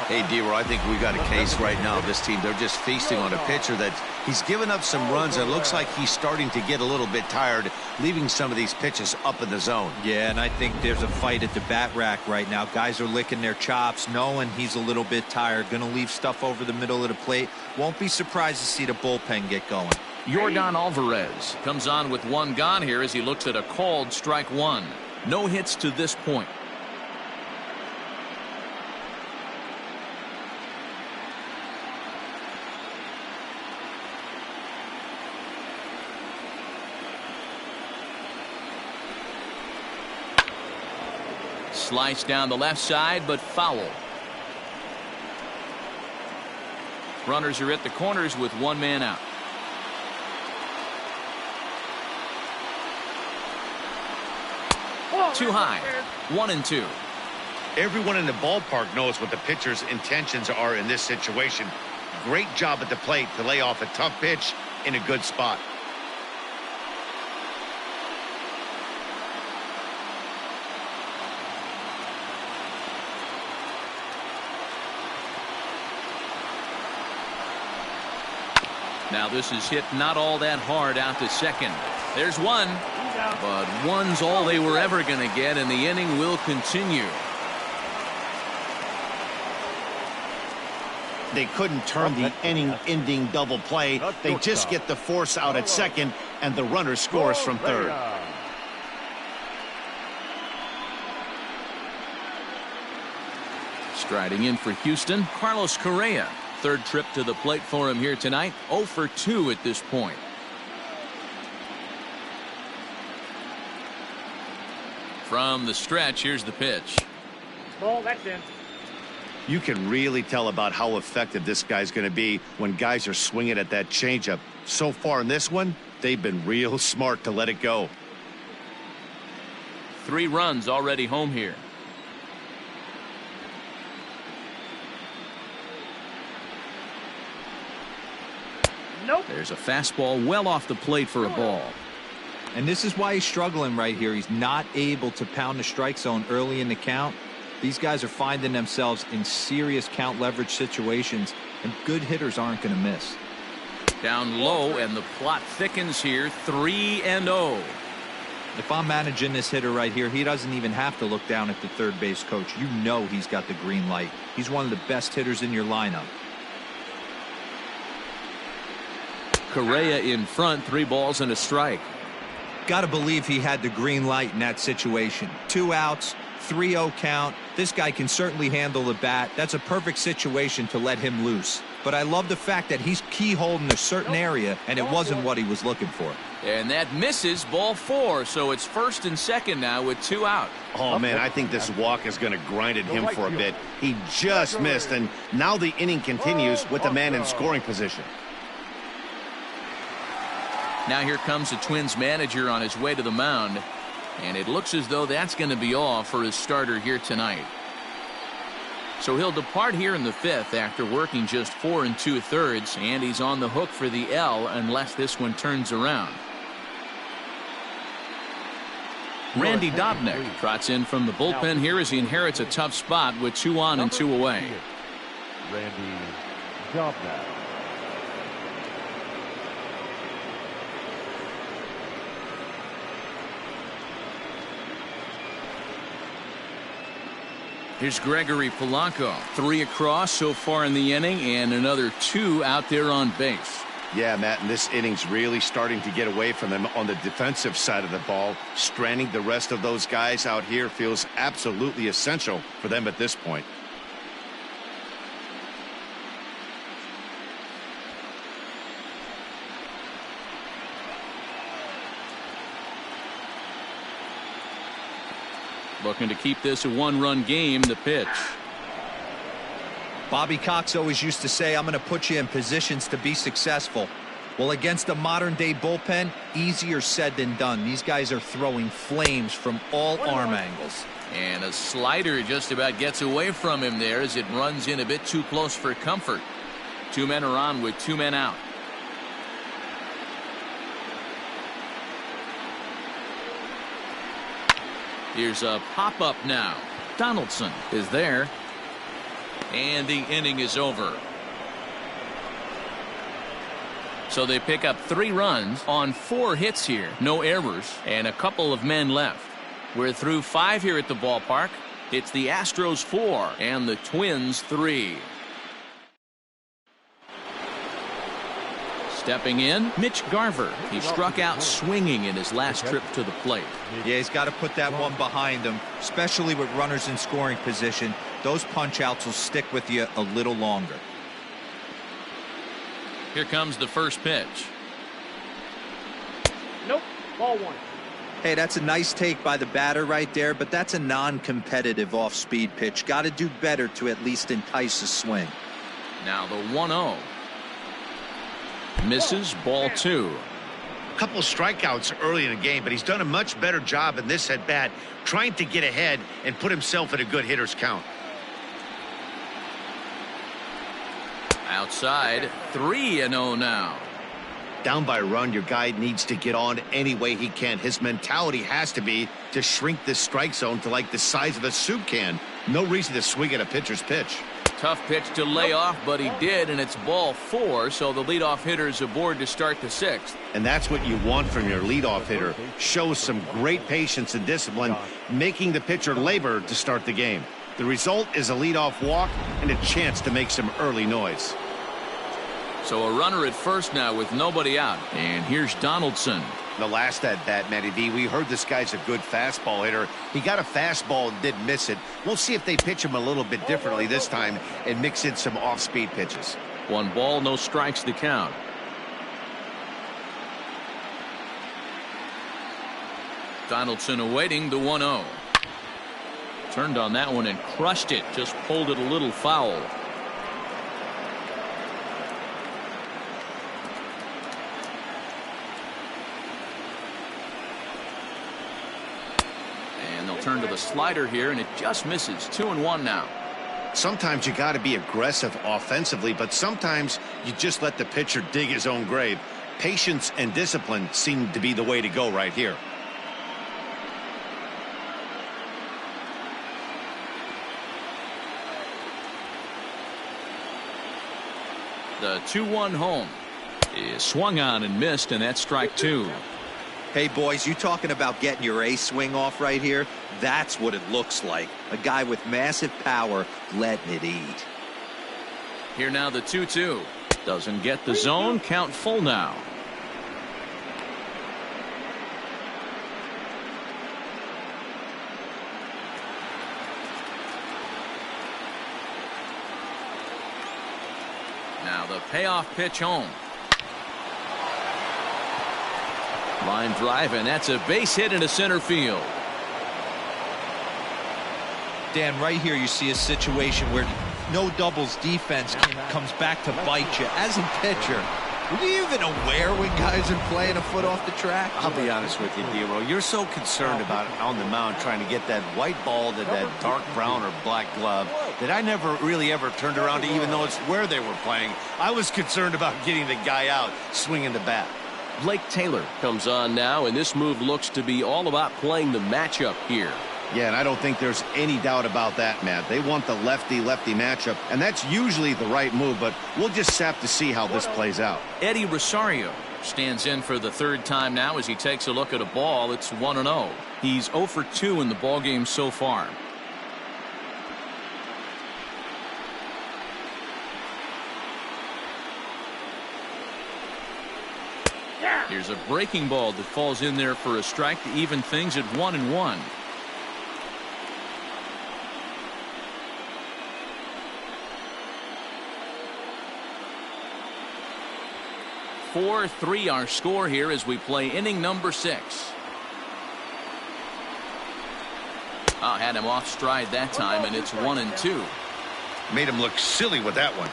Hey, D-Roy, I think we got a case right now. This team, they're just feasting on a pitcher that he's given up some runs. And it looks like he's starting to get a little bit tired, leaving some of these pitches up in the zone. Yeah, and I think there's a fight at the bat rack right now. Guys are licking their chops, knowing he's a little bit tired. Going to leave stuff over the middle of the plate. Won't be surprised to see the bullpen get going. Yordan Alvarez comes on with 1 gone here as he looks at a called strike 1. No hits to this point. Slice down the left side, but foul. Runners are at the corners with 1 man out. Too high. 1-2. Everyone in the ballpark knows what the pitcher's intentions are in this situation. Great job at the plate to lay off a tough pitch in a good spot. Now this is hit not all that hard out to second. There's 1. But 1's all they were ever going to get, and the inning will continue. They couldn't turn the inning-ending double play. They just get the force out at second, and the runner scores from third. Striding in for Houston, Carlos Correa. Third trip to the plate for him here tonight. 0 for 2 at this point. From the stretch, here's the pitch. Ball, that's in. You can really tell about how effective this guy's going to be when guys are swinging at that changeup. So far in this one, they've been real smart to let it go. 3 runs already home here. Nope. There's a fastball well off the plate for a ball. And this is why he's struggling right here. He's not able to pound the strike zone early in the count. These guys are finding themselves in serious count leverage situations, and good hitters aren't going to miss. Down low, and the plot thickens here. 3-0. If I'm managing this hitter right here, he doesn't even have to look down at the third base coach. You know he's got the green light. He's one of the best hitters in your lineup. Correa in front, 3 balls and a strike. Got to believe he had the green light in that situation. 2 outs, 3-0 count. This guy can certainly handle the bat. That's a perfect situation to let him loose. But I love the fact that he's keyholding a certain area, and it wasn't what he was looking for. And that misses, ball 4, so it's first and second now with 2 out. Oh, man, I think this walk is going to grind at him for a bit. He just missed, and now the inning continues with the man in scoring position. Now here comes the Twins manager on his way to the mound, and it looks as though that's going to be all for his starter here tonight. So he'll depart here in the 5th after working just 4 2/3, and he's on the hook for the L unless this one turns around. Randy Dobnak trots in from the bullpen here as he inherits a tough spot with 2 on and 2 away. Randy Dobnak. Here's Gregory Polanco. 3 across so far in the inning, and another 2 out there on base. Yeah, Matt, and this inning's really starting to get away from them on the defensive side of the ball. Stranding the rest of those guys out here feels absolutely essential for them at this point. Looking to keep this a 1-run game. The pitch. Bobby Cox always used to say, I'm going to put you in positions to be successful. Well, against a modern-day bullpen, easier said than done. These guys are throwing flames from all arm angles. And a slider just about gets away from him there as it runs in a bit too close for comfort. 2 men are on with 2 men out. Here's a pop-up now. Donaldson is there. And the inning is over. So they pick up 3 runs on 4 hits here. No errors and a couple of men left. We're through 5 here at the ballpark. It's the Astros 4 and the Twins 3. Stepping in, Mitch Garver. He struck out swinging in his last trip to the plate. Yeah, he's got to put that one behind him, especially with runners in scoring position. Those punch-outs will stick with you a little longer. Here comes the first pitch. Nope. Ball 1. Hey, that's a nice take by the batter right there, but that's a non-competitive off-speed pitch. Got to do better to at least entice a swing. Now the 1-0. Misses, ball 2. A couple of strikeouts early in the game, but he's done a much better job in this at-bat trying to get ahead and put himself in a good hitter's count. Outside, 3-0 now. Down by a run, your guy needs to get on any way he can. His mentality has to be to shrink this strike zone to like the size of a soup can. No reason to swing at a pitcher's pitch. Tough pitch to lay off, but he did, and it's ball 4, so the leadoff hitter is aboard to start the 6th. And that's what you want from your leadoff hitter. Shows some great patience and discipline, making the pitcher labor to start the game. The result is a leadoff walk and a chance to make some early noise. So a runner at first now with nobody out. And here's Donaldson. The last at-bat, Matty V, we heard this guy's a good fastball hitter. He got a fastball and did miss it. We'll see if they pitch him a little bit differently this time and mix in some off-speed pitches. 1 ball, no strikes to count. Donaldson awaiting the 1-0. Turned on that one and crushed it. Just pulled it a little foul. And they'll turn to the slider here, and it just misses. 2-1 now. Sometimes you got to be aggressive offensively, but sometimes you just let the pitcher dig his own grave. Patience and discipline seem to be the way to go right here. The 2-1 home is swung on and missed, and that's strike 2. Hey, boys, you talking about getting your A swing off right here? That's what it looks like. A guy with massive power letting it eat. Here now the 2-2. Doesn't get the zone. Count full now. Now the payoff pitch home. Line drive, and that's a base hit into center field. Dan, right here you see a situation where no doubles defense comes back to bite you. As a pitcher, were you even aware when guys are playing a foot off the track? I'll be honest with you, Dero. You're so concerned about on the mound trying to get that white ball to that dark brown or black glove that I never really ever turned around to even though it's where they were playing. I was concerned about getting the guy out swinging the bat. Blake Taylor comes on now, and this move looks to be all about playing the matchup here. Yeah, and I don't think there's any doubt about that, Matt. They want the lefty-lefty matchup, and that's usually the right move, but we'll just have to see how this plays out. Eddie Rosario stands in for the third time now as he takes a look at a ball. It's 1-0. He's 0 for 2 in the ballgame so far. Here's a breaking ball that falls in there for a strike to even things at 1-1. (4-3) our score here as we play inning number 6. Had him off stride that time, and it's 1-2. Made him look silly with that one.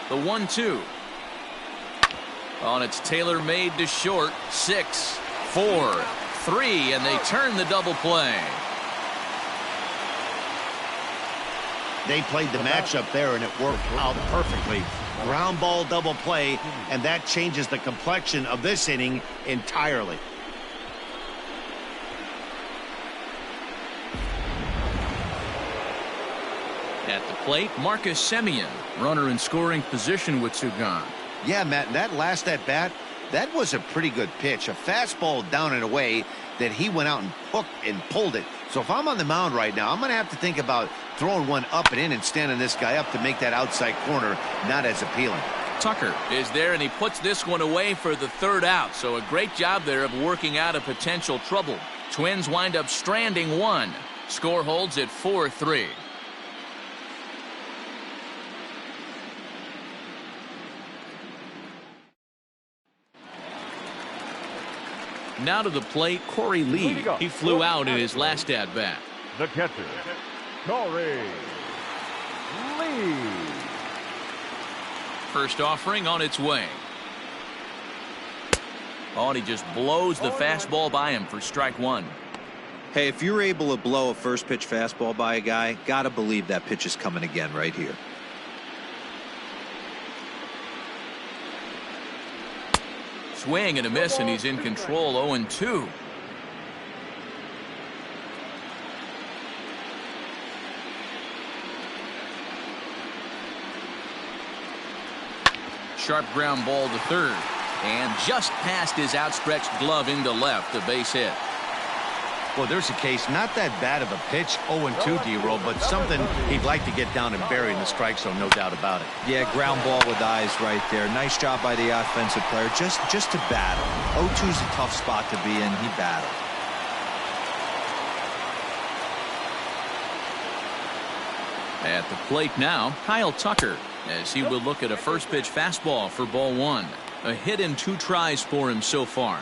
The 1-2. And it's Taylor made to short. 6, 4, 3, and they turn the double play. They played the matchup there, and it worked out perfectly. Ground ball double play, and that changes the complexion of this inning entirely. At the plate, Marcus Semien, runner in scoring position with two gone. Yeah, Matt, that last at bat, that was a pretty good pitch. A fastball down and away that he went out and hooked and pulled it. So if I'm on the mound right now, I'm going to have to think about throwing one up and in and standing this guy up to make that outside corner not as appealing. Tucker is there, and he puts this one away for the third out. So a great job there of working out a potential trouble. Twins wind up stranding one. Score holds at 4-3. Now to the plate, Cory Lee. He flew out in his last at-bat. The catcher, Cory Lee. First offering on its way. And he just blows the fastball by him for strike one. Hey, if you're able to blow a first pitch fastball by a guy, gotta believe that pitch is coming again right here. Swing and a miss, and he's in control. 0-2. Sharp ground ball to third, and just past his outstretched glove into left, a base hit. Well, there's a case, not that bad of a pitch, 0-2, D-Roll, but something he'd like to get down and bury in the strike zone, no doubt about it. Yeah, ground ball with eyes right there. Nice job by the offensive player, just to battle. 0-2's a tough spot to be in. He battled. At the plate now, Kyle Tucker. as he will look at a first pitch fastball for ball one. A hit in 2 tries for him so far.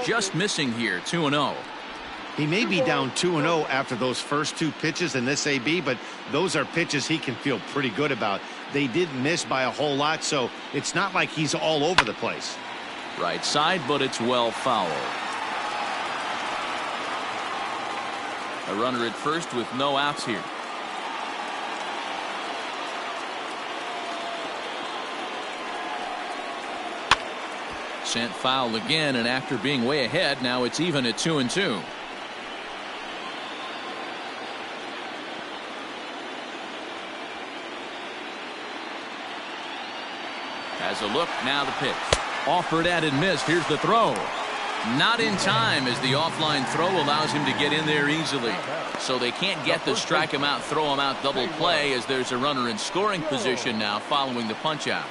Just missing here, 2-0. He may be down 2-0 after those first 2 pitches in this AB, but those are pitches he can feel pretty good about. They didn't miss by a whole lot, so it's not like he's all over the place. Right side, but it's well fouled. A runner at first with no outs here. Sent foul again, and after being way ahead, now it's even at 2-2. Has a look, now the pitch. Offered at and missed. Here's the throw. Not in time, as the offline throw allows him to get in there easily. So they can't get the strike him out, throw him out double play, as there's a runner in scoring position now following the punch out.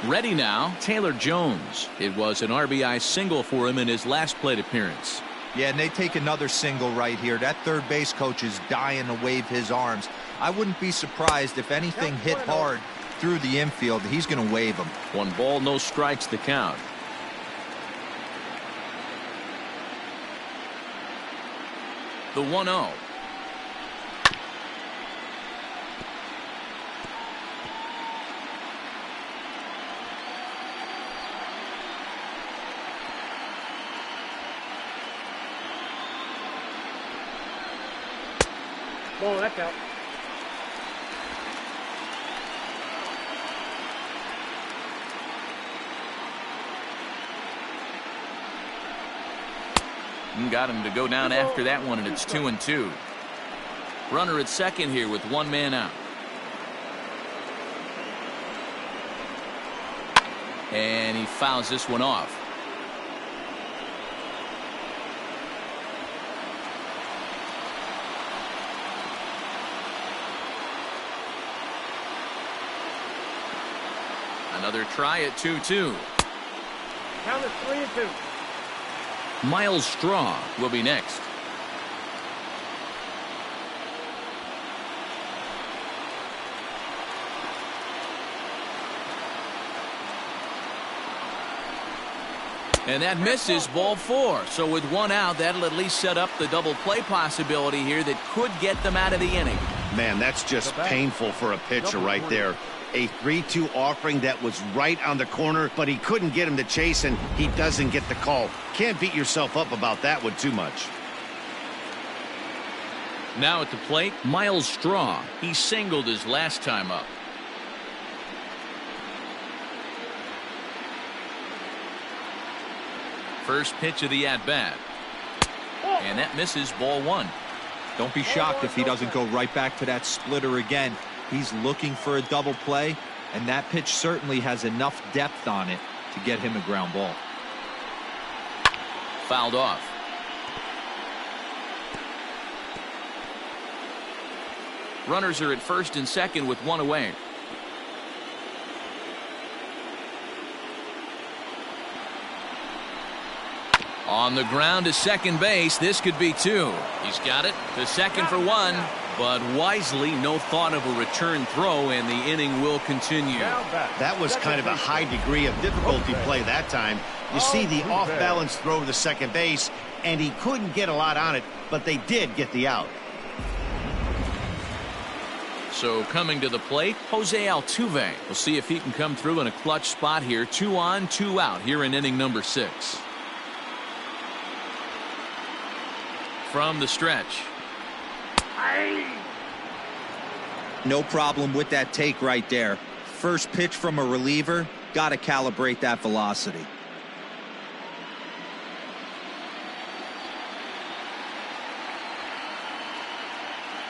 Ready now, Taylor Jones. It was an RBI single for him in his last plate appearance. Yeah, and they take another single right here. That third base coach is dying to wave his arms. I wouldn't be surprised if anything hit hard through the infield. He's going to wave them. 1 ball, no strikes the count. The 1-0. Ball, that's out. Got him to go down after that one, and it's 2-2. Runner at second here with 1 man out. And he fouls this one off. Another try at 2-2. Count is 3-2. Miles Straw will be next. And that misses, ball 4. So with 1 out, that'll at least set up the double play possibility here that could get them out of the inning. Man, that's just painful for a pitcher right there. A 3-2 offering that was right on the corner, but he couldn't get him to chase, and he doesn't get the call. Can't beat yourself up about that one too much. Now at the plate, Miles Straw. He singled his last time up. First pitch of the at-bat. And that misses, ball 1. Don't be shocked if he doesn't go right back to that splitter again. He's looking for a double play, and that pitch certainly has enough depth on it to get him a ground ball. Fouled off. Runners are at first and second with 1 away. On the ground to second base. This could be 2. He's got it to second for 1. But wisely, no thought of a return throw, and the inning will continue. That was kind of a high degree of difficulty play that time. You see the off-balance throw to second base, and he couldn't get a lot on it, but they did get the out. So coming to the plate, Jose Altuve. We'll see if he can come through in a clutch spot here. 2 on, 2 out here in inning number 6. From the stretch. No problem with that take right there. First pitch from a reliever, got to calibrate that velocity.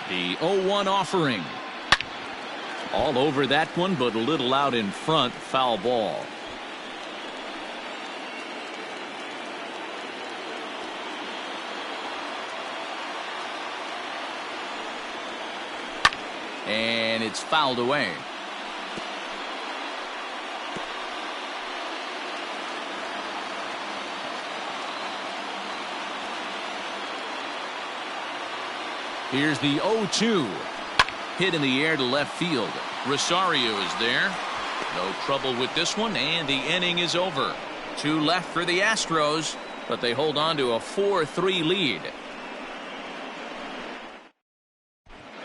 The 0-1 offering. All over that one, but a little out in front. Foul ball. And it's fouled away. Here's the 0-2. Hit in the air to left field. Rosario is there. No trouble with this one, and the inning is over. 2 left for the Astros, but they hold on to a 4-3 lead.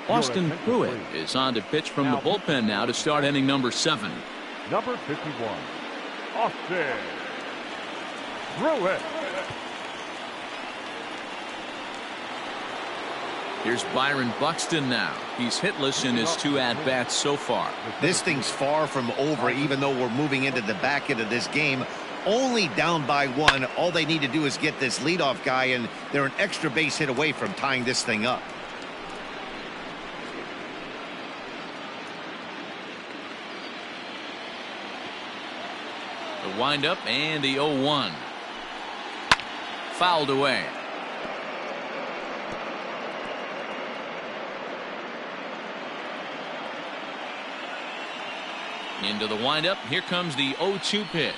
Austin Pruitt is on to pitch from the bullpen now to start inning number 7. Number 51, Austin Pruitt. Here's Byron Buxton now. He's hitless in his 2 at-bats so far. This thing's far from over, even though we're moving into the back end of this game. Only down by 1. All they need to do is get this leadoff guy, and they're an extra base hit away from tying this thing up. The windup and the 0-1. Fouled away. Into the windup. Here comes the 0-2 pitch.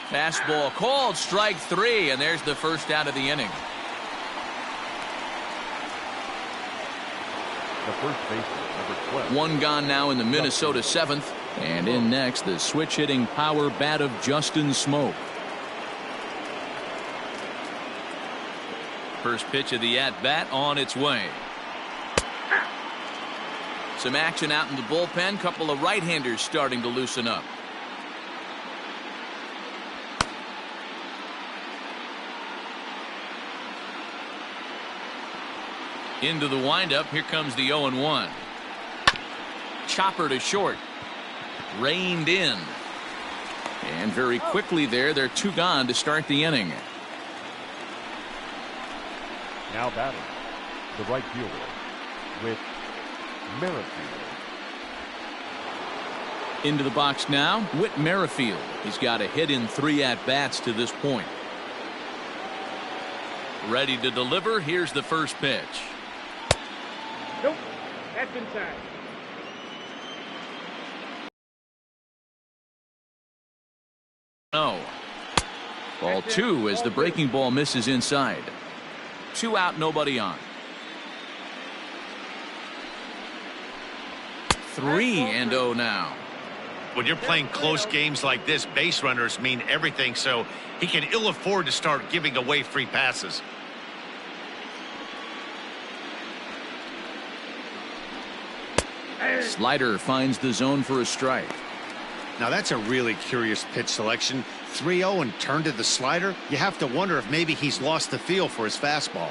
Fastball called, strike 3, and there's the first out of the inning. The first baseman, number 12. 1 gone now in the Minnesota 7th. And in next, the switch-hitting power bat of Justin Smoak. First pitch of the at-bat on its way. Some action out in the bullpen. Couple of right-handers starting to loosen up. Into the windup. Here comes the 0-1. Chopper to short. Reined in. And very quickly there, they're 2 gone to start the inning. Now batting, the right fielder with Merrifield. Into the box now, Whit Merrifield. He's got a hit in 3 at-bats to this point. Ready to deliver. Here's the first pitch. Nope. That's inside. No. Ball 2 as the breaking ball misses inside. 2 out, nobody on. 3-0 now. When you're playing close games like this, base runners mean everything, so he can ill afford to start giving away free passes. Slider finds the zone for a strike. Now that's a really curious pitch selection. 3-0 and turned to the slider. You have to wonder if maybe he's lost the feel for his fastball.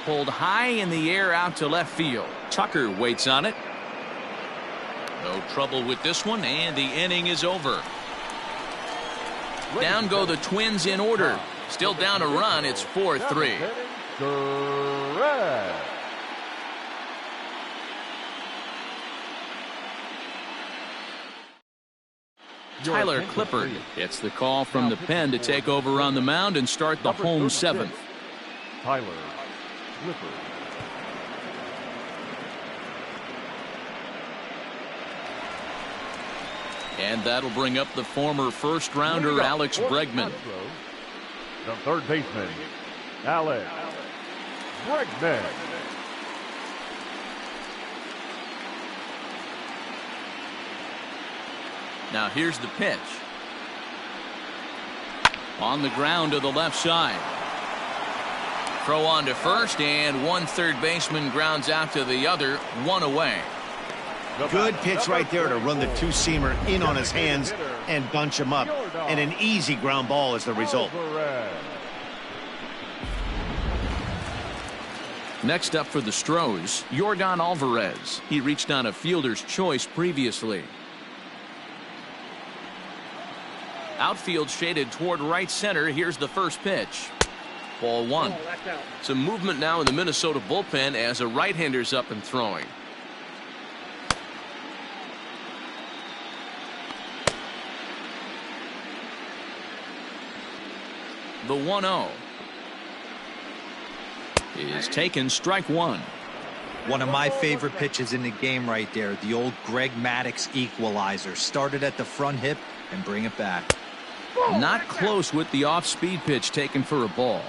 Pulled high in the air out to left field. Tucker waits on it. No trouble with this one, and the inning is over. Down go the Twins in order. Still down a run. It's 4-3. Tyler Clippard gets the call from the pen to take over on the mound and start the home 7th. Tyler Clippard. And that'll bring up the former first-rounder Alex Bregman. The third baseman, Alex Bregman. Now here's the pitch. On the ground to the left side. Throw on to first, and one third baseman grounds out to the other, 1 away. Good pitch right there to run the 2-seamer in on his hands and bunch him up. And an easy ground ball is the result. Next up for the Astros, Yordan Alvarez. He reached on a fielder's choice previously. Outfield shaded toward right center. Here's the first pitch. Ball 1. Some movement now in the Minnesota bullpen as a right-hander's up and throwing. The 1-0 is taken, strike 1. One of my favorite pitches in the game right there. The old Greg Maddux equalizer. Started at the front hip and bring it back. Not close with the off-speed pitch taken for a ball.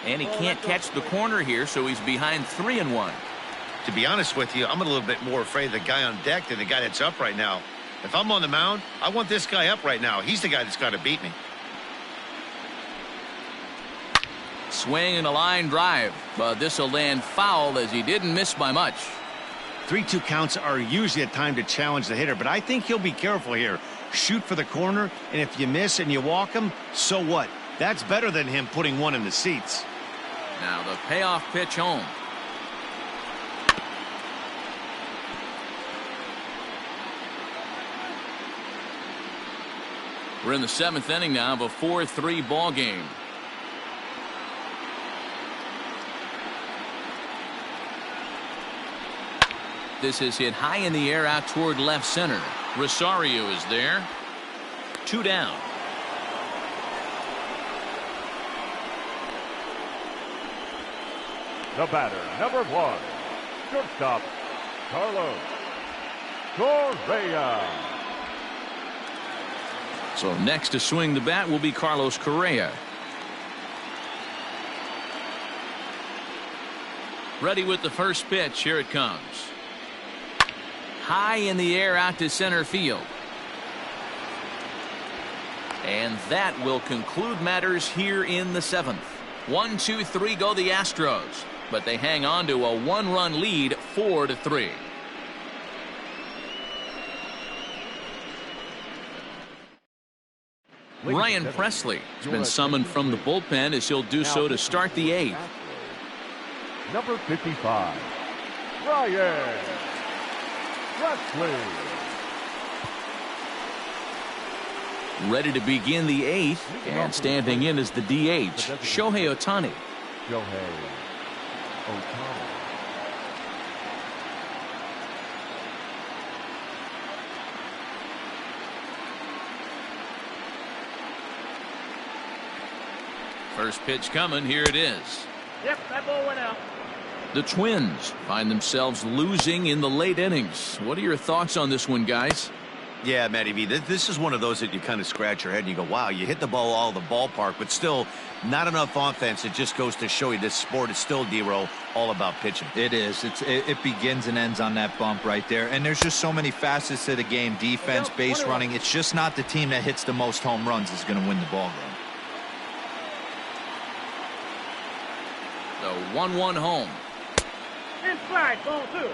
And he can't catch the corner here, so he's behind 3-1. To be honest with you, I'm a little bit more afraid of the guy on deck than the guy that's up right now. If I'm on the mound, I want this guy up right now. He's the guy that's got to beat me. Swing and a line drive, but this will land foul as he didn't miss by much. 3-2 counts are usually a time to challenge the hitter, but I think he'll be careful here. Shoot for the corner, and if you miss and you walk him, so what? That's better than him putting one in the seats. Now the payoff pitch home. We're in the 7th inning now of a 4-3 ball game. This is hit high in the air out toward left center. Rosario is there. 2 down. The batter, number 1, shortstop, Carlos Correa. So next to swing the bat will be Carlos Correa. Ready with the first pitch. Here it comes. High in the air out to center field. And that will conclude matters here in the 7th. 1-2-3 go the Astros, but they hang on to a 1-run lead, 4-3. Ryan Presley has been summoned from the bullpen as he'll do so to start the 8th. Number 55, Ryan Presley. Ready to begin the 8th, and standing in is the DH, Shohei Ohtani. Shohei Ohtani. First pitch coming. Here it is. Yep, that ball went out. The Twins find themselves losing in the late innings. What are your thoughts on this one, guys? Yeah, Matty B, this is one of those that you kind of scratch your head and you go, wow, you hit the ball all the ballpark, but still not enough offense. It just goes to show you this sport is still, D-Row, all about pitching. It is. It begins and ends on that bump right there. And there's just so many facets to the game. Defense, base running. It's just not the team that hits the most home runs is going to win the ball game. The 1-1 home. Inside, ball 2.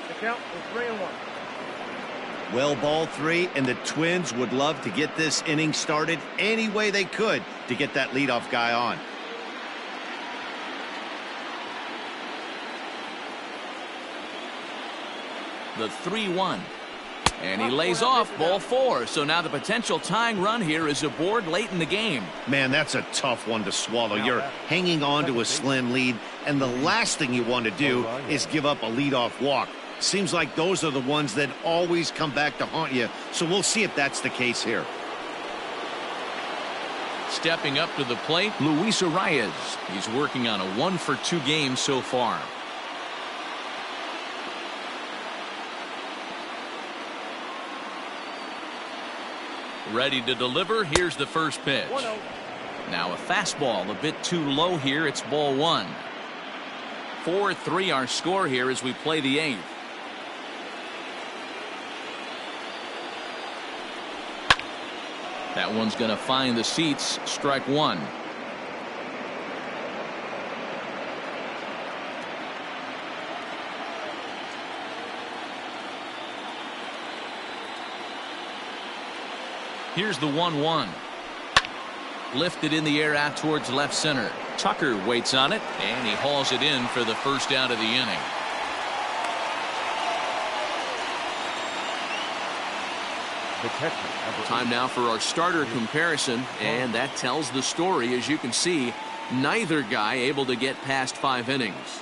The count is 3-1. Well, ball 3, and the Twins would love to get this inning started any way they could to get that leadoff guy on. The 3-1. And he lays off ball 4. So now the potential tying run here is aboard late in the game. Man, that's a tough one to swallow. You're hanging on to a slim lead, and the last thing you want to do is give up a leadoff walk. Seems like those are the ones that always come back to haunt you. So we'll see if that's the case here. Stepping up to the plate, Luis Arias. He's working on a 1-for-2 game so far. Ready to deliver. Here's the first pitch. Now a fastball a bit too low here. It's ball 1. 4-3 our score here as we play the 8th. That one's going to find the seats. Strike 1. Here's the 1-1. Lifted in the air out towards left center. Tucker waits on it, and he hauls it in for the first out of the inning. Time now for our starter comparison, and that tells the story. As you can see, Neither guy able to get past 5 innings.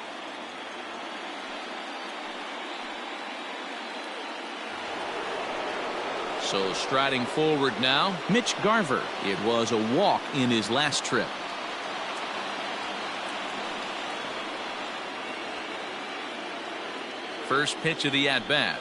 So striding forward now, Mitch Garver. It was a walk in his last trip. First pitch of the at-bat.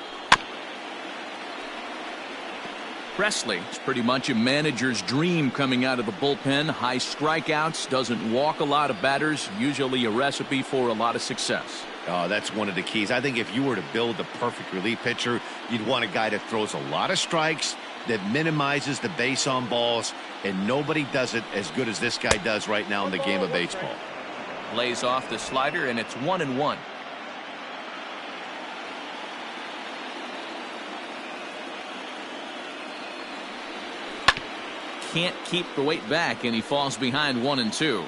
Presley is pretty much a manager's dream coming out of the bullpen. High strikeouts, doesn't walk a lot of batters, usually a recipe for a lot of success. Oh, that's one of the keys. I think if you were to build a perfect relief pitcher, you'd want a guy that throws a lot of strikes, that minimizes the base on balls, and nobody does it as good as this guy does right now in the game of baseball. Lays off the slider, and it's 1-1. Can't keep the weight back, and he falls behind 1-2.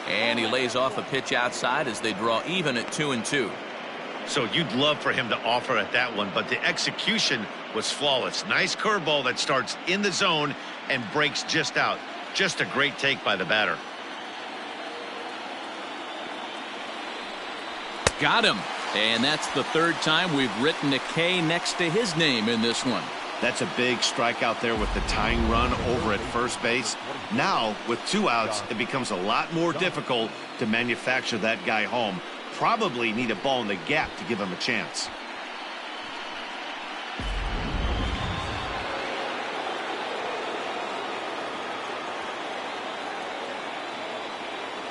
And he lays off a pitch outside as they draw even at 2-2. So you'd love for him to offer at that one, but the execution was flawless. Nice curveball that starts in the zone and breaks just out. Just a great take by the batter. Got him. And that's the third time we've written a K next to his name in this one. That's a big strikeout there with the tying run over at first base. Now, with 2 outs, it becomes a lot more difficult to manufacture that guy home. Probably need a ball in the gap to give him a chance.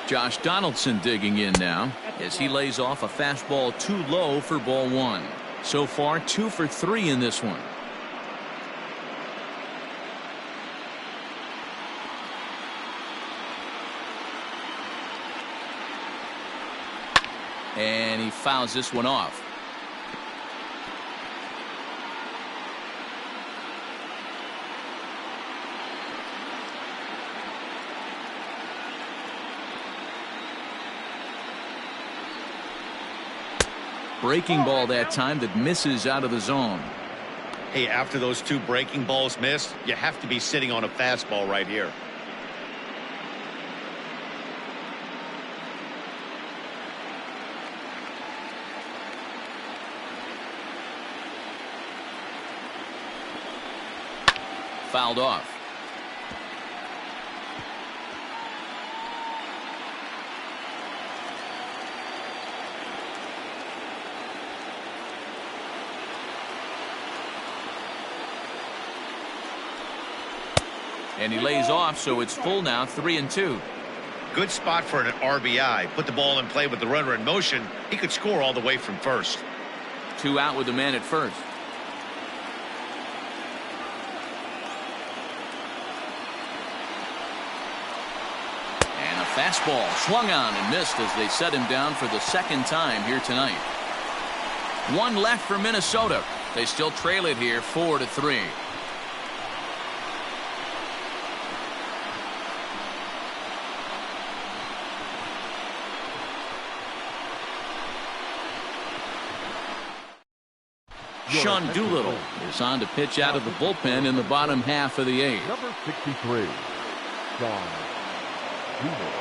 Josh Donaldson digging in now as he lays off a fastball too low for ball 1. So far 2 for 3 in this one. And he fouls this one off. Breaking ball that time that misses out of the zone. Hey, after those 2 breaking balls missed, you have to be sitting on a fastball right here. Fouled off. And he lays off, so it's full now, 3-2. Good spot for an RBI. Put the ball in play with the runner in motion. He could score all the way from first. 2 out with the man at first. And a fastball swung on and missed as they set him down for the second time here tonight. 1 left for Minnesota. They still trail it here 4-3. Sean Doolittle is on to pitch out of the bullpen in the bottom half of the 8th. Number 63, Sean Doolittle.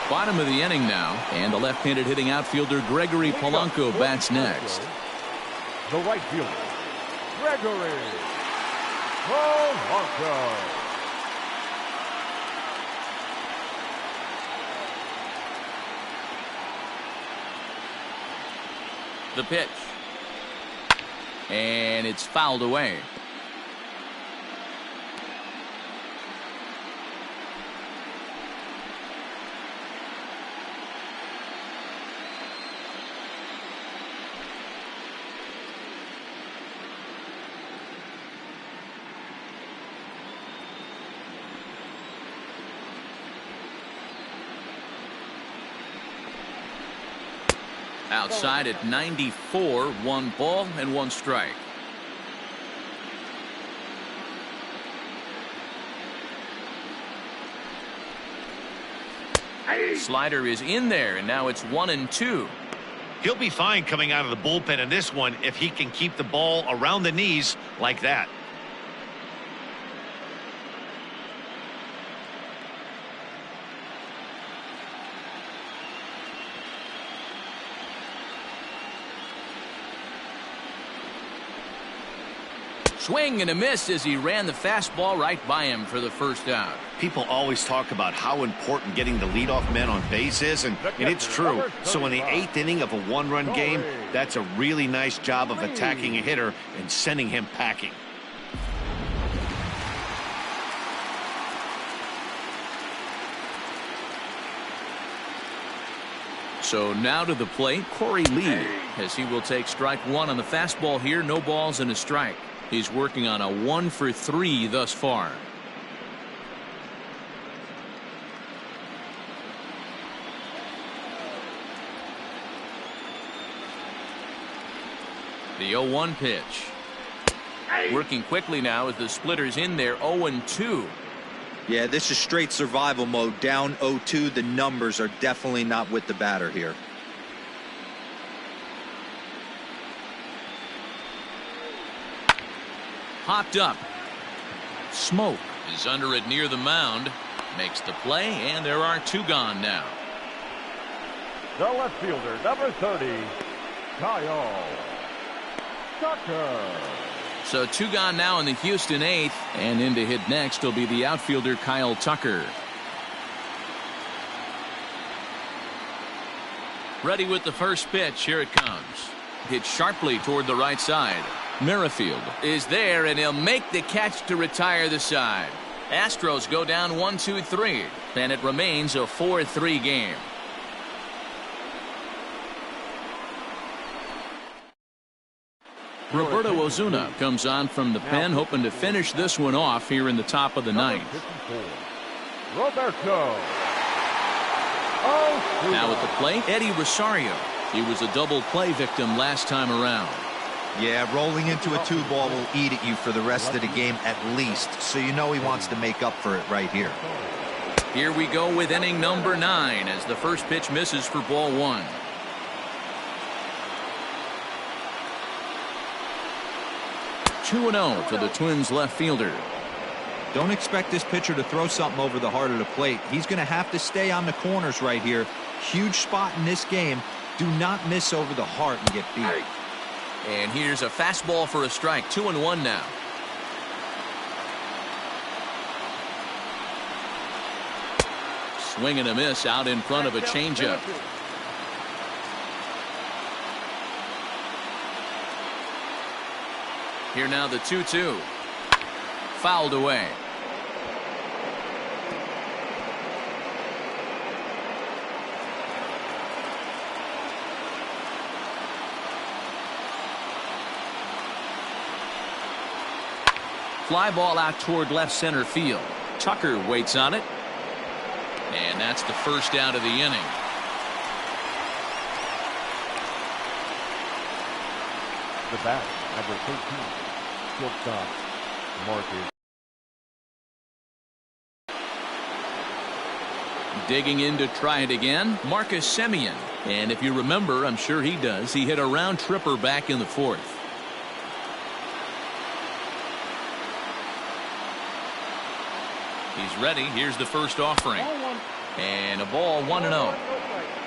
Bottom of the inning now, and the left-handed hitting outfielder Gregory Polanco bats next. The right fielder, Gregory Polanco. The pitch. And it's fouled away. Outside at 94, 1 ball and 1 strike. Slider is in there, and now it's 1-2. He'll be fine coming out of the bullpen in this one if he can keep the ball around the knees like that. Swing and a miss as he ran the fastball right by him for the first out. People always talk about how important getting the leadoff man on base is, and it's true. So in the 8th inning of a one-run game, that's a really nice job of attacking a hitter and sending him packing. So now to the plate, Cory Lee, as he will take strike one on the fastball here. No balls and a strike. He's working on a 1-for-3 thus far. The 0-1 pitch. Working quickly now as the splitter's in there. 0-2. Yeah, this is straight survival mode. Down 0-2. The numbers are definitely not with the batter here. Popped up. Smoke is under it near the mound. Makes the play, and there are 2 gone now. The left fielder, number 30, Kyle Tucker. So 2 gone now in the Houston 8th, and in to hit next will be the outfielder Kyle Tucker. Ready with the first pitch. Here it comes. Hit sharply toward the right side. Merrifield is there, and he'll make the catch to retire the side. Astros go down 1-2-3, and it remains a 4-3 game. Roberto Ozuna comes on from the pen, hoping to finish this one off here in the top of the 9th. Roberto. Now at the plate, Eddie Rosario. He was a double play victim last time around. Yeah, rolling into a 2-ball will eat at you for the rest of the game at least, so you know he wants to make up for it right here. Here we go with inning number 9 as the first pitch misses for ball 1. Two 2-0 to the Twins left fielder. Don't expect this pitcher to throw something over the heart of the plate. He's going to have to stay on the corners right here. Huge spot in this game. Do not miss over the heart and get beat. And here's a fastball for a strike. 2-1 now. Swing and a miss out in front of a changeup. Here now the 2-2. Fouled away. Fly ball out toward left center field. Tucker waits on it. And that's the first out of the inning. The bat, number 13, shortstop, Marcus. Digging in to try it again, Marcus Semien. And if you remember, I'm sure he does, he hit a round tripper back in the 4th. He's ready. Here's the first offering. And a ball, 1-0.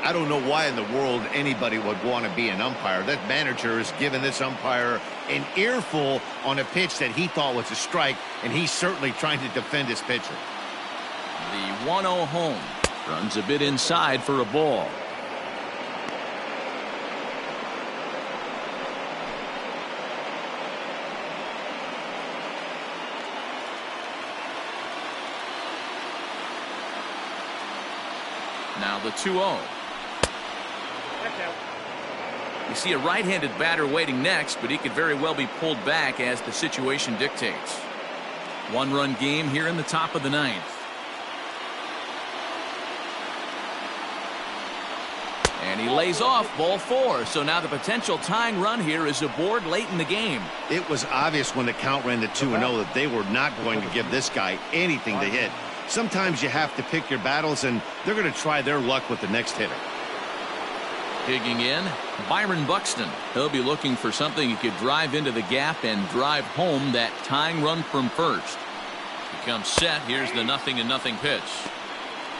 I don't know why in the world anybody would want to be an umpire. That manager has given this umpire an earful on a pitch that he thought was a strike, and he's certainly trying to defend his pitcher. The 1-0 home. Runs a bit inside for a ball. Now the 2-0. You see a right-handed batter waiting next, but he could very well be pulled back as the situation dictates. One-run game here in the top of the 9th. And he lays off ball 4. So now the potential tying run here is aboard late in the game. It was obvious when the count ran to 2-0 that they were not going to give this guy anything to hit. Sometimes you have to pick your battles, and they're going to try their luck with the next hitter. Digging in, Byron Buxton. He'll be looking for something he could drive into the gap and drive home that tying run from first. He comes set. Here's the 0-0 pitch.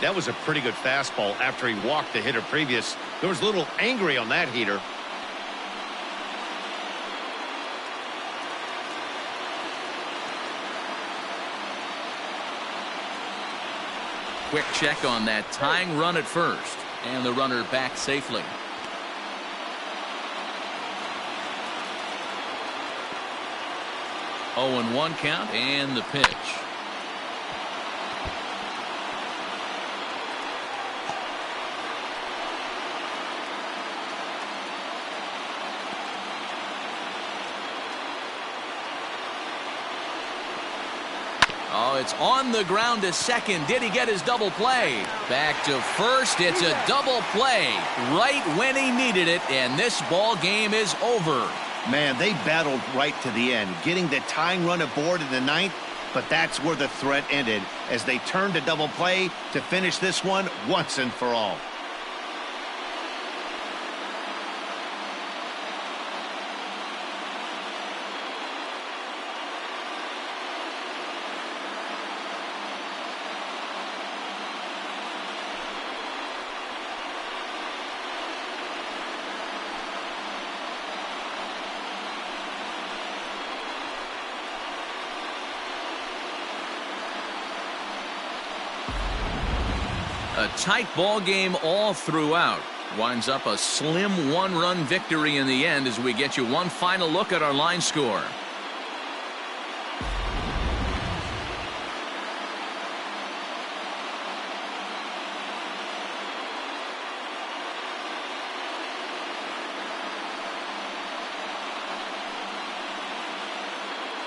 That was a pretty good fastball after he walked the hitter previous. There was a little angry on that heater. Quick check on that tying run at first. And the runner back safely. Oh, and 1 count and the pitch. Oh, it's on the ground to second. Did he get his double play? Back to first. It's a double play right when he needed it, and this ball game is over. Man, they battled right to the end, getting the tying run aboard in the 9th, but that's where the threat ended as they turned to double play to finish this one once and for all. A tight ball game all throughout. Winds up a slim 1-run victory in the end as we get you one final look at our line score.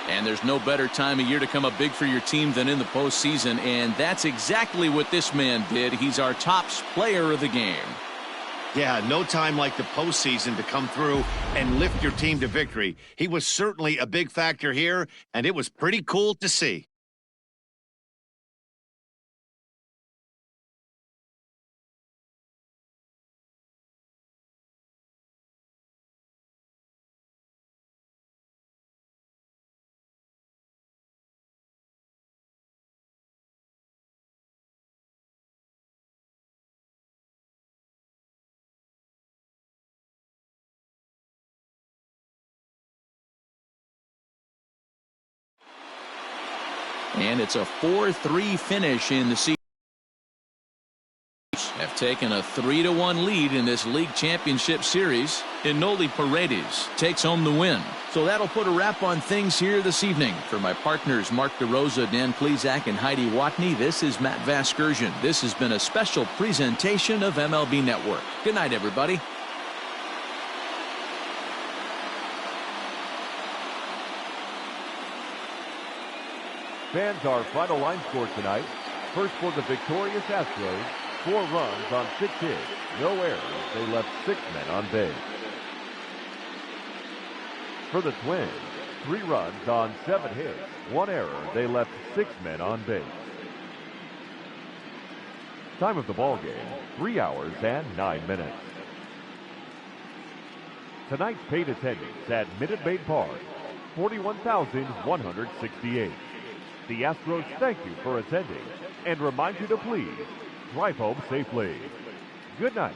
And there's no better time of year to come up big for your team than in the postseason, and that's exactly what this man did. He's our top player of the game. Yeah, no time like the postseason to come through and lift your team to victory. He was certainly a big factor here, and it was pretty cool to see. And it's a 4-3 finish in the season. Have taken a 3-1 lead in this league championship series. Inoli Paredes takes home the win. So that'll put a wrap on things here this evening. For my partners Mark DeRosa, Dan Plesac, and Heidi Watney, this is Matt Vasgersian. This has been a special presentation of MLB Network. Good night, everybody. Fans, our final line score tonight. First for the victorious Astros, 4 runs on 6 hits, no errors. They left 6 men on base. For the Twins, 3 runs on 7 hits, 1 error. They left 6 men on base. Time of the ball game, 3 hours and 9 minutes. Tonight's paid attendance at Minute Maid Park, 41,168. The Astros thank you for attending and remind you to please drive home safely. Good night.